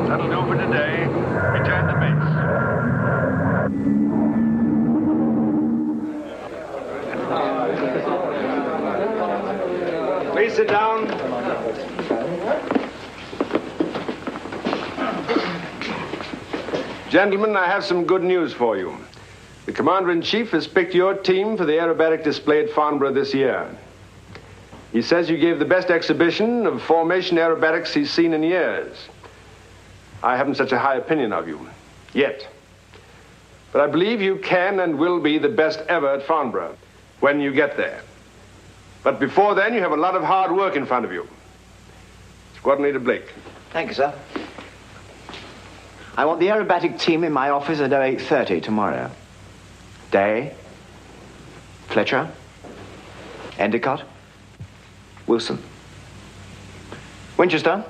That'll do for today. Return to base. Please sit down. Gentlemen, I have some good news for you. The Commander-in-Chief has picked your team for the aerobatic display at Farnborough this year. He says you gave the best exhibition of formation aerobatics he's seen in years. I haven't such a high opinion of you, yet. But I believe you can and will be the best ever at Farnborough when you get there. But before then, you have a lot of hard work in front of you. Squadron Leader Blake. Thank you, sir. I want the aerobatic team in my office at 8:30 tomorrow. Day, Fletcher, Endicott, Wilson. Winchester.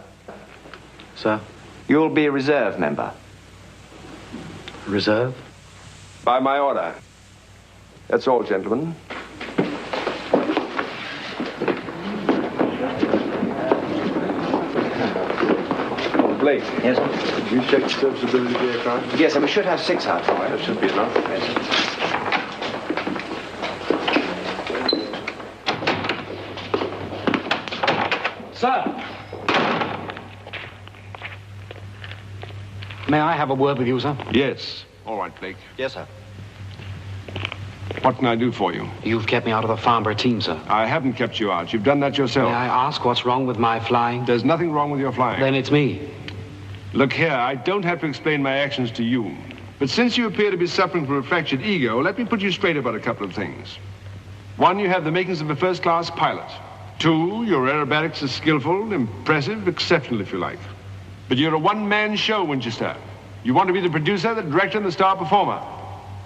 Sir? You'll be a reserve member. Reserve? By my order. That's all, gentlemen. Blake. Yes, sir. Did you check the serviceability of the aircraft? Yes, sir. We should have 6 out for it. That should be enough. Yes, sir. Sir! May I have a word with you, sir? Yes. All right, Blake. Yes, sir. What can I do for you? You've kept me out of the Farnborough team, sir. I haven't kept you out. You've done that yourself. May I ask what's wrong with my flying? There's nothing wrong with your flying. Then it's me. Look here, I don't have to explain my actions to you. But since you appear to be suffering from a fractured ego, let me put you straight about a couple of things. 1, you have the makings of a first-class pilot. 2, your aerobatics is skillful, impressive, exceptional, if you like. But you're a one-man show, Winchester. You want to be the producer, the director, and the star performer.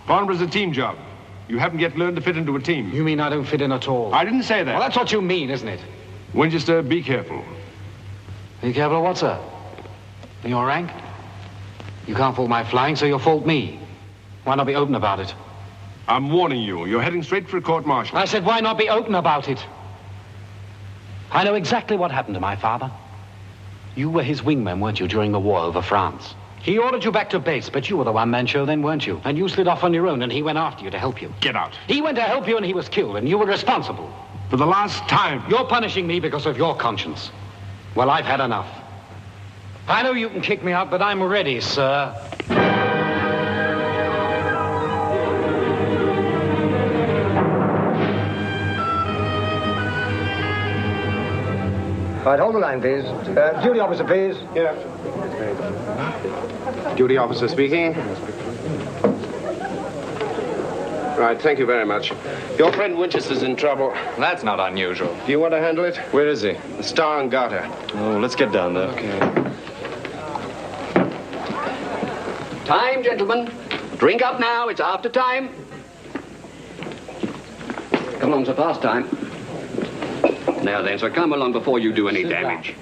Farnborough's a team job. You haven't yet learned to fit into a team. You mean I don't fit in at all? I didn't say that. Well, that's what you mean, isn't it? Winchester, be careful. Be careful of what, sir? Your rank? You can't fault my flying, so you'll fault me. Why not be open about it? I'm warning you. You're heading straight for a court-martial. I said, why not be open about it? I know exactly what happened to my father. You were his wingman, weren't you, during the war over France? He ordered you back to base, but you were the one-man show then, weren't you? And you slid off on your own, and he went after you to help you. Get out. He went to help you, and he was killed, and you were responsible. For the last time. You're punishing me because of your conscience. Well, I've had enough. I know you can kick me out, but I'm ready, sir. Right, hold the line, please. Duty officer, please. Yeah. Duty officer speaking. Right, thank you very much. Your friend Winchester's in trouble. That's not unusual. Do you want to handle it? Where is he? The Star and Garter. Oh, let's get down there. Okay. Time, gentlemen. Drink up now. It's after time. Come on, sir, past time. Now then, sir, come along before you do any damage.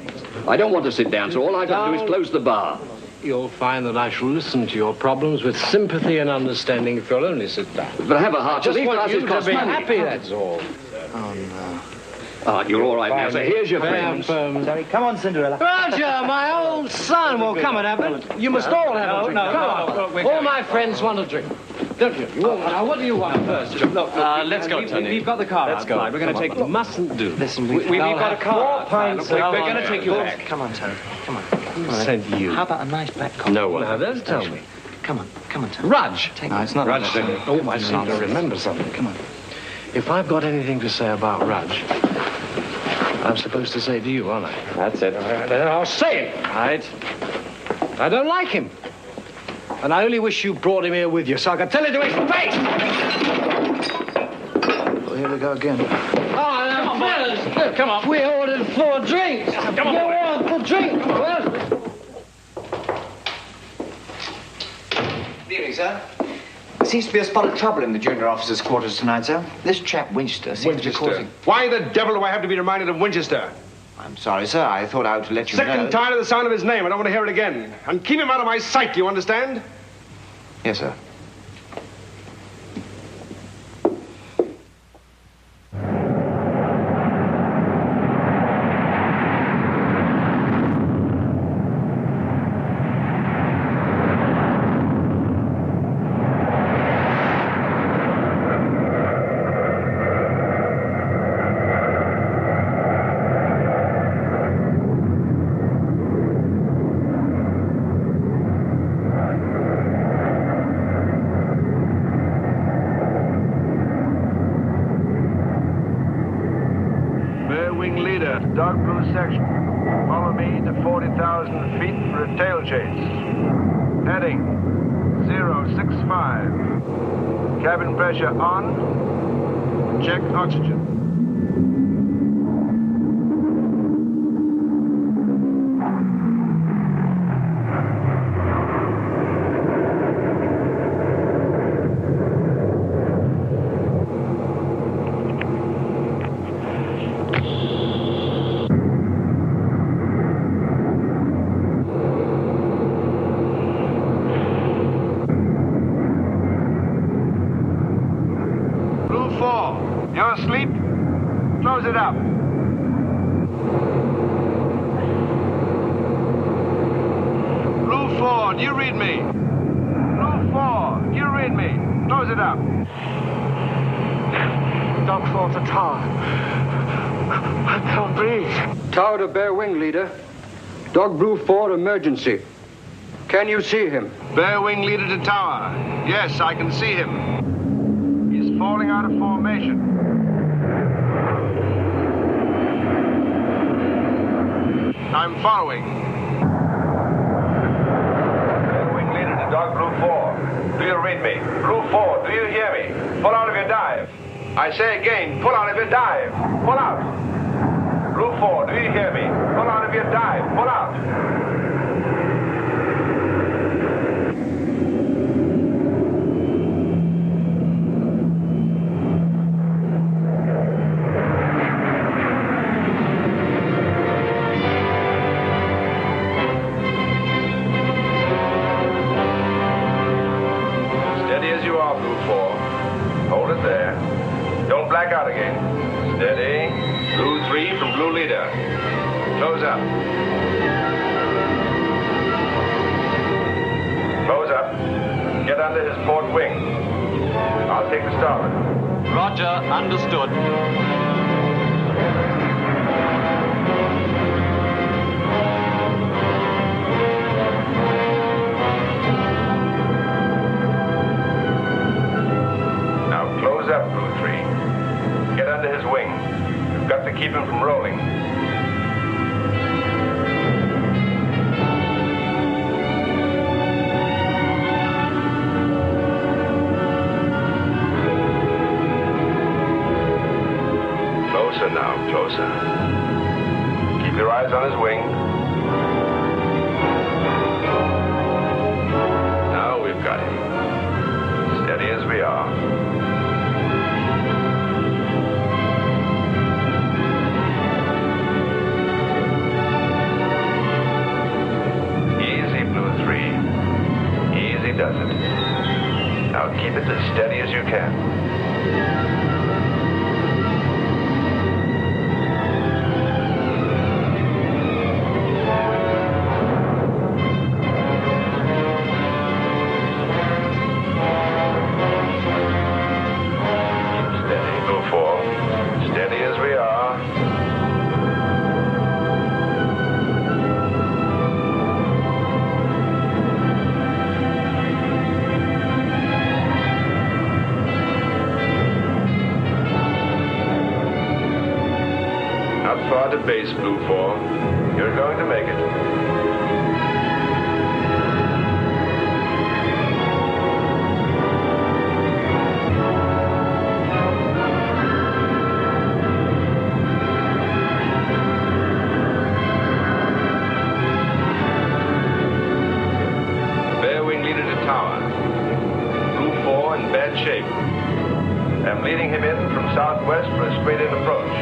I don't want to sit down, so all I've got to do is close the bar. You'll find that I shall listen to your problems with sympathy and understanding if you'll only sit down. But have a heart. I just These want glasses you to cost be money. happy, that's all. Oh, no. Ah, you're all right now, sir. Here's your friends. Sorry, come on, Cinderella. Roger, my old son. Well, come and have it. You must all have a drink. Come on. All my friends want a drink. Don't you? Now, what do you want first? Look, let's go, Tony. We've got the car Let's go. outside. We're going to take... Mustn't do. Listen, We've got a car. 4 pints. We're going to take you back. Come on, Tony. Come on. Who sent you? How about a nice black coffee? No one. Now, don't tell me. Come on, Tony. Rudge. No, it's not Rudge. Oh, I seem to remember something. Come on. If I've got anything to say about Rudge, I'm supposed to say it to you, aren't I? That's it. Then I'll say it. Right. I don't like him. And I only wish you brought him here with you so I could tell it to his face. Well, here we go again. Oh, now, fellas, come on. We ordered 4 drinks. Come on, you want the drink. Well, Good evening, sir. There seems to be a spot of trouble in the junior officers' quarters tonight, sir. This chap, Winchester, seems to be causing... Why the devil do I have to be reminded of Winchester? I'm sorry, sir. I thought I ought to let you know. Sick and tired of the sound of his name. I don't want to hear it again. And keep him out of my sight, do you understand? Yes, sir. wing leader, Dog Blue section. Follow me to 40,000 feet for a tail chase. Heading 065. Cabin pressure on. Check oxygen. You're asleep? Close it up. Blue 4, do you read me? Blue 4, do you read me? Close it up. Dog 4 to tower. I can't breathe. Tower to Bear Wing, leader. Dog Blue 4, emergency. Can you see him? Bear Wing leader to tower. Yes, I can see him. He's falling out of formation. I'm following. Bear Wing leader to Dog Blue 4. Do you read me? Blue 4, do you hear me? Pull out of your dive. I say again, pull out of your dive. Pull out. Blue 4, do you hear me? Pull out of your dive. Pull out. Out again. Steady. Blue 3 from Blue leader. Close up. Close up. Get under his port wing. I'll take the starboard. Roger, understood. Now close up, Blue 3. Get under his wing. You've got to keep him from rolling. Closer now, closer. Keep your eyes on his wing. Now we've got him. Steady as we are. Does it. Now keep it as steady as you can. Keep steady, Blue 4. Steady as we are. Far to base, Blue 4. You're going to make it. Bear Wing leader to tower. Blue 4 in bad shape. I'm leading him in from southwest for a straight-in approach.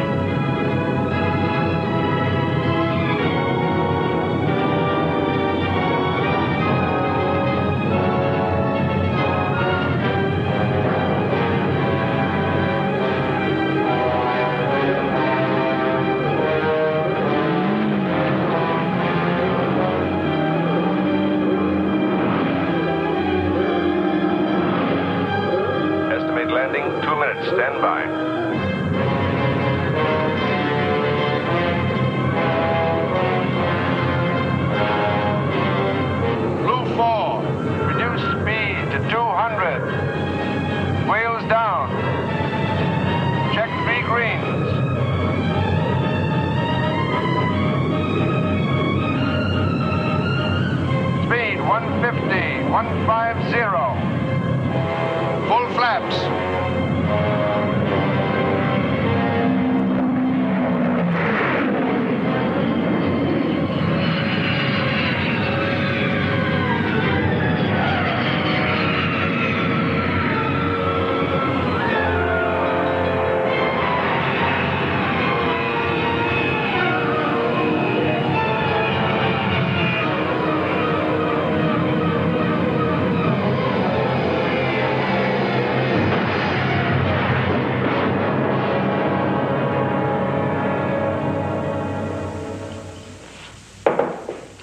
Stand by. 150. Full flaps.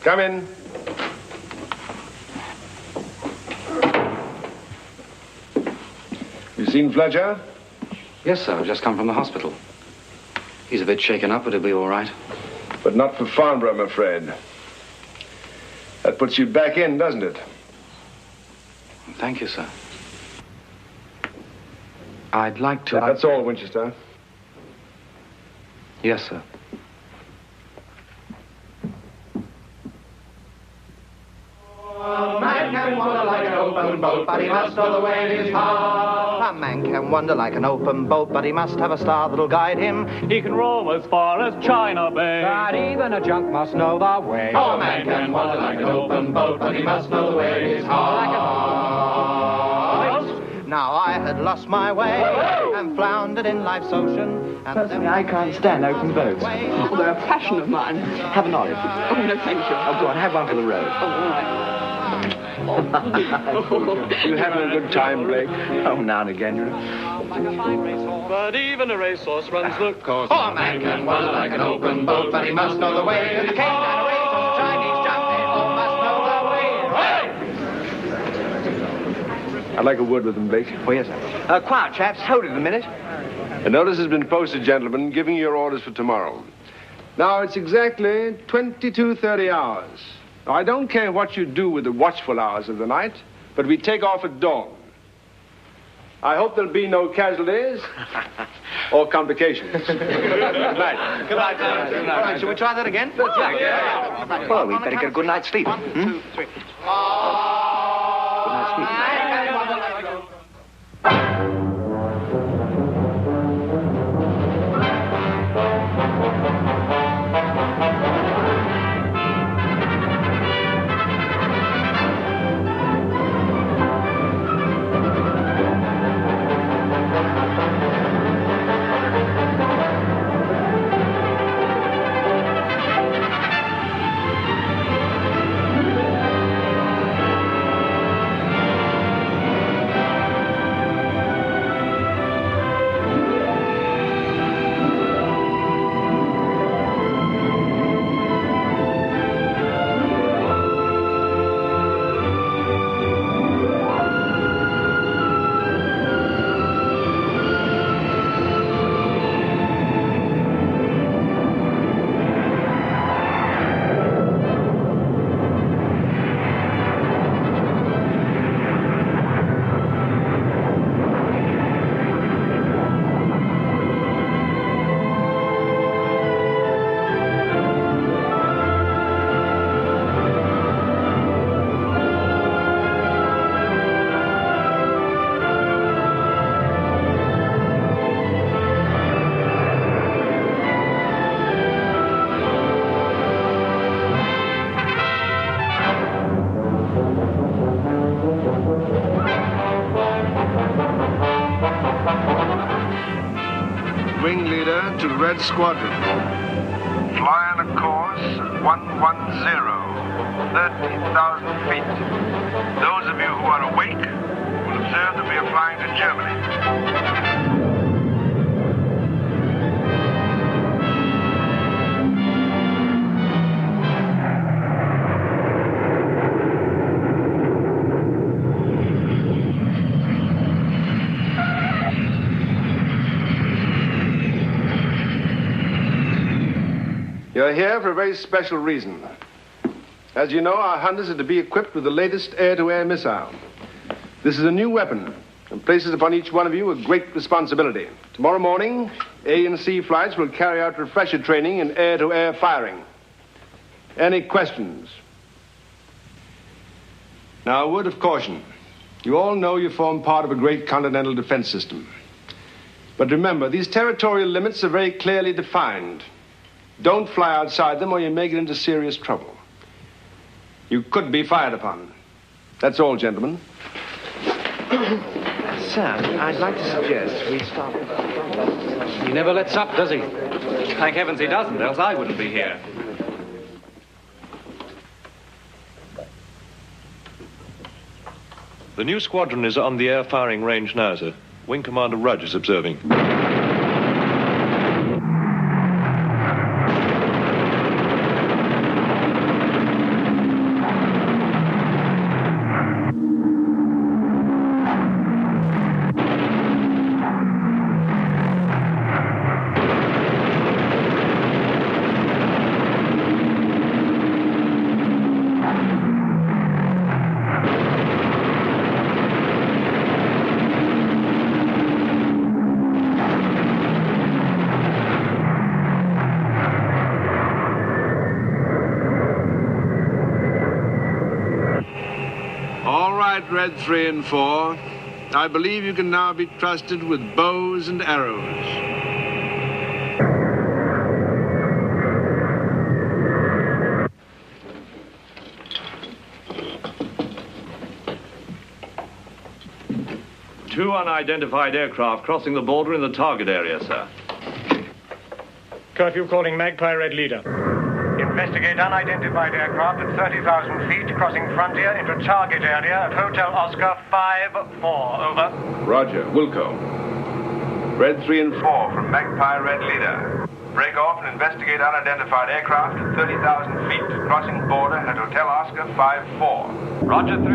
Come in. You seen Fletcher? Yes, sir. I've just come from the hospital. He's a bit shaken up, but he'll be all right. But not for Farnborough, I'm afraid. That puts you back in, doesn't it? Thank you, sir. I'd like to... That's all, Winchester. Yes, sir. Man can wander like an open boat, but he must know the way it is hard. A man can wander like an open boat, but he must have a star that'll guide him. He can roam as far as China Bay, but even a junk must know the way. Oh, a man can wander like an open boat, but he must know the way it is hard. Now I had lost my way and floundered in life's ocean. Personally, I can't stand open boats. Oh, they're a passion of mine. Have an olive. Oh, no, thank you. Oh, go on, have one for the road. Oh, all right. You having a good time, Blake? Oh, now and again, you know. But even a racehorse runs the course. Oh, a man can wander like an open boat, but he must know the way. A king and a racehorse, a Chinese jump, they all must know the way. I'd like a word with them, Blake. Oh, yes, sir. Quiet, chaps. Hold it a minute. A notice has been posted, gentlemen, giving you your orders for tomorrow. Now, it's exactly 22:30 hours. Now, I don't care what you do with the watchful hours of the night, but we take off at dawn. I hope there'll be no casualties or complications. Good night. Good night, sir. All right, shall we try that again? Yeah. Well, we'd better get a good night's sleep. 1, 2, 3. Good night's sleep. Wing leader to Red Squadron. Fly on a course 110, 13,000 feet. Those of you who are awake will observe that we are flying to Germany. You're here for a very special reason. As you know, our hunters are to be equipped with the latest air-to-air missile. This is a new weapon and places upon each one of you a great responsibility. Tomorrow morning, A and C flights will carry out refresher training in air-to-air firing. Any questions? Now, a word of caution. You all know you form part of a great continental defense system. But remember, these territorial limits are very clearly defined. Don't fly outside them or you may get into serious trouble. You could be fired upon. That's all, gentlemen. Sir, I'd like to suggest we stop. He never lets up, does he? Thank heavens he doesn't, else I wouldn't be here. The new squadron is on the air firing range now, sir. Wing Commander Rudge is observing. Red 3 and 4, I believe you can now be trusted with bows and arrows. Two unidentified aircraft crossing the border in the target area, sir. Curfew calling Magpie Red Leader. Investigate unidentified aircraft at 30,000 feet crossing frontier into target area at Hotel Oscar 5-4. Over. Roger. Wilco. Red 3 and 4 from Magpie Red Leader. Break off and investigate unidentified aircraft at 30,000 feet crossing border at Hotel Oscar 5-4. Roger 3.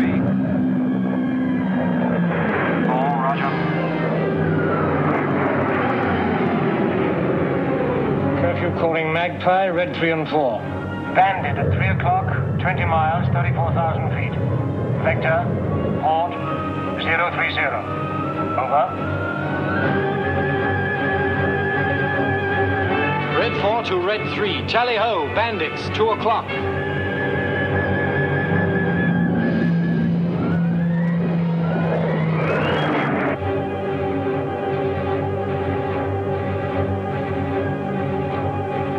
4, Roger. Curfew calling Magpie, Red 3 and 4. Bandit at 3 o'clock, 20 miles, 34,000 feet. Vector, port, 030. Over. Red 4 to Red 3. Tally ho, bandits, 2 o'clock.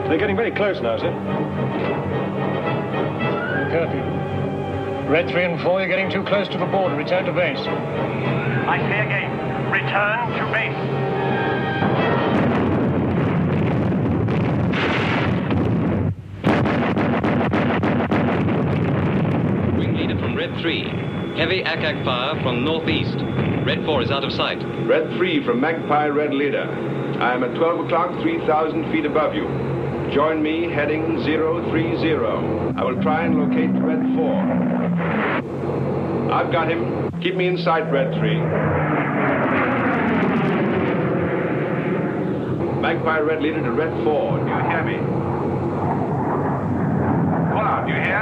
They're getting very close now, sir. Curfew. Red 3 and 4, you're getting too close to the border. Return to base. I say again, return to base. Wing leader from Red 3. Heavy ack-ack fire from northeast. Red 4 is out of sight. Red 3 from Magpie Red Leader. I am at 12 o'clock, 3,000 feet above you. Join me heading 030. I will try and locate Red 4. I've got him. Keep me in sight, Red 3. Magpie Red Leader to Red 4. Do you hear me? Pull out, do you hear?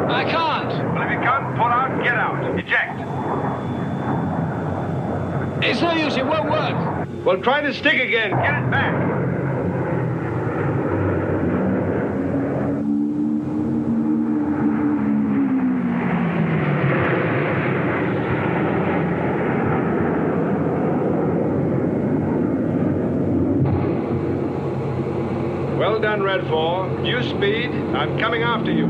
I can't. Well, if you can't pull out, get out. Eject. It's no use, it won't work. Well, try to stick again. Get it back. Well done, Red 4. Due speed. I'm coming after you.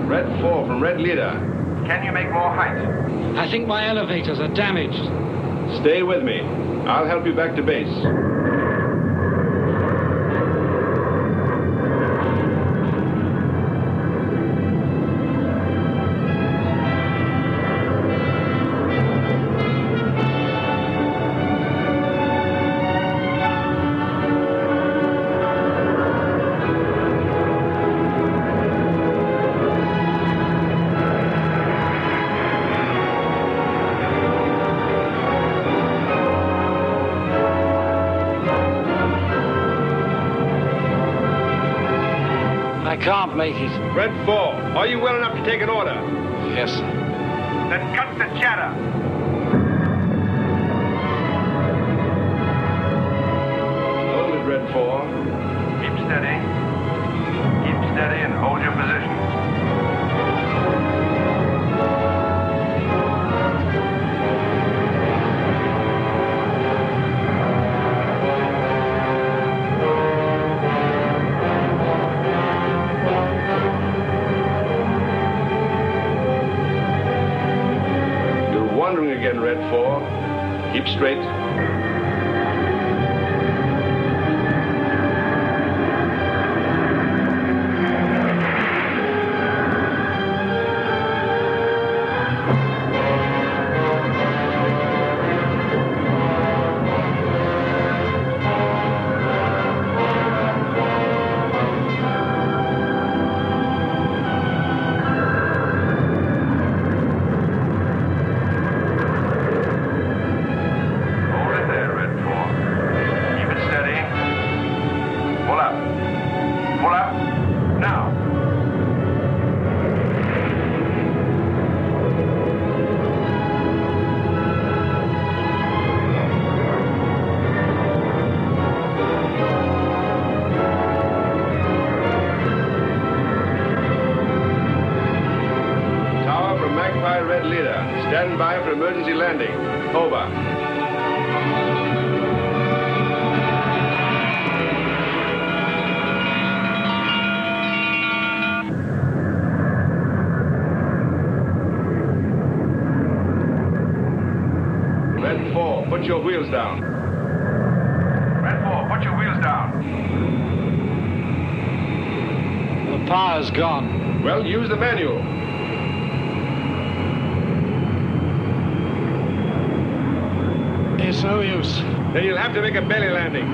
Red 4 from Red Leader. Can you make more height? I think my elevators are damaged. Stay with me. I'll help you back to base. I can't make it. Red 4, are you well enough to take an order? Yes, sir. Then cut the chatter. 4. Keep steady. Keep steady and hold your position. You're wandering again, Red 4. Keep straight. Red leader. Stand by for emergency landing. Over. Red 4, put your wheels down. Red 4, put your wheels down. The power's gone. Well, use the manual. It's no use. Then you'll have to make a belly landing.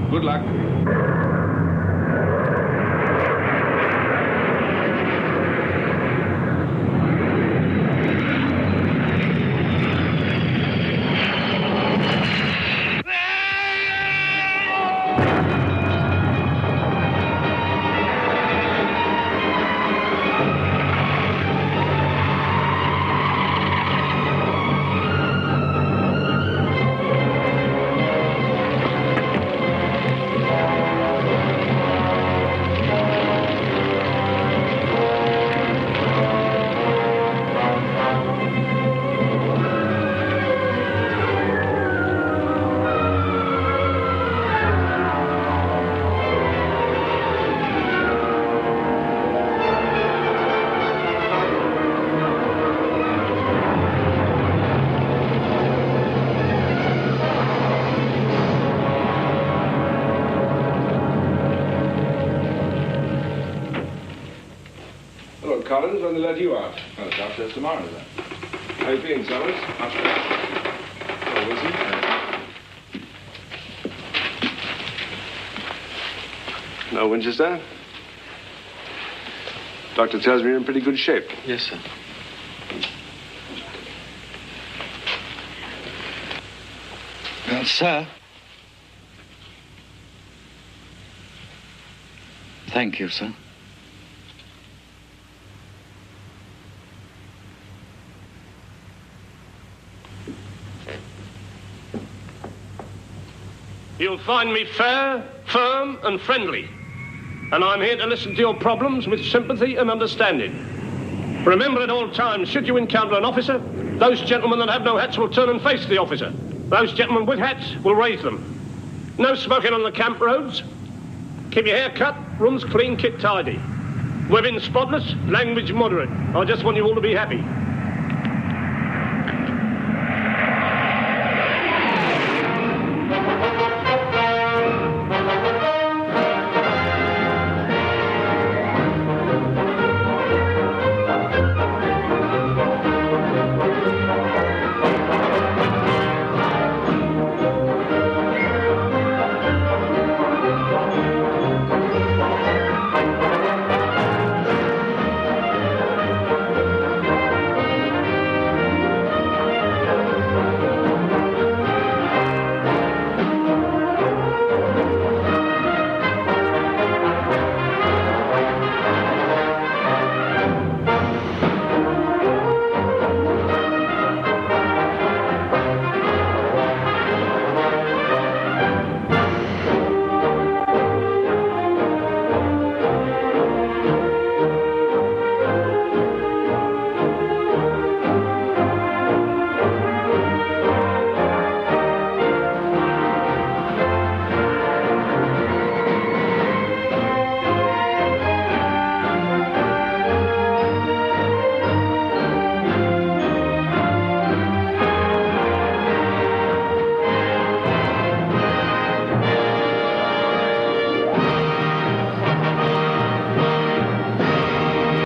Good luck. Collins, when they let you out? Well, the doctor says tomorrow, then. How you feeling, Summers? Much better. Oh, Wilson? No, Winchester? Doctor tells me you're in pretty good shape. Yes, sir. Well, sir. Thank you, sir. You'll find me fair, firm, and friendly. And I'm here to listen to your problems with sympathy and understanding. Remember at all times, should you encounter an officer, those gentlemen that have no hats will turn and face the officer. Those gentlemen with hats will raise them. No smoking on the camp roads. Keep your hair cut, rooms clean, kit tidy. Women spotless, language moderate. I just want you all to be happy.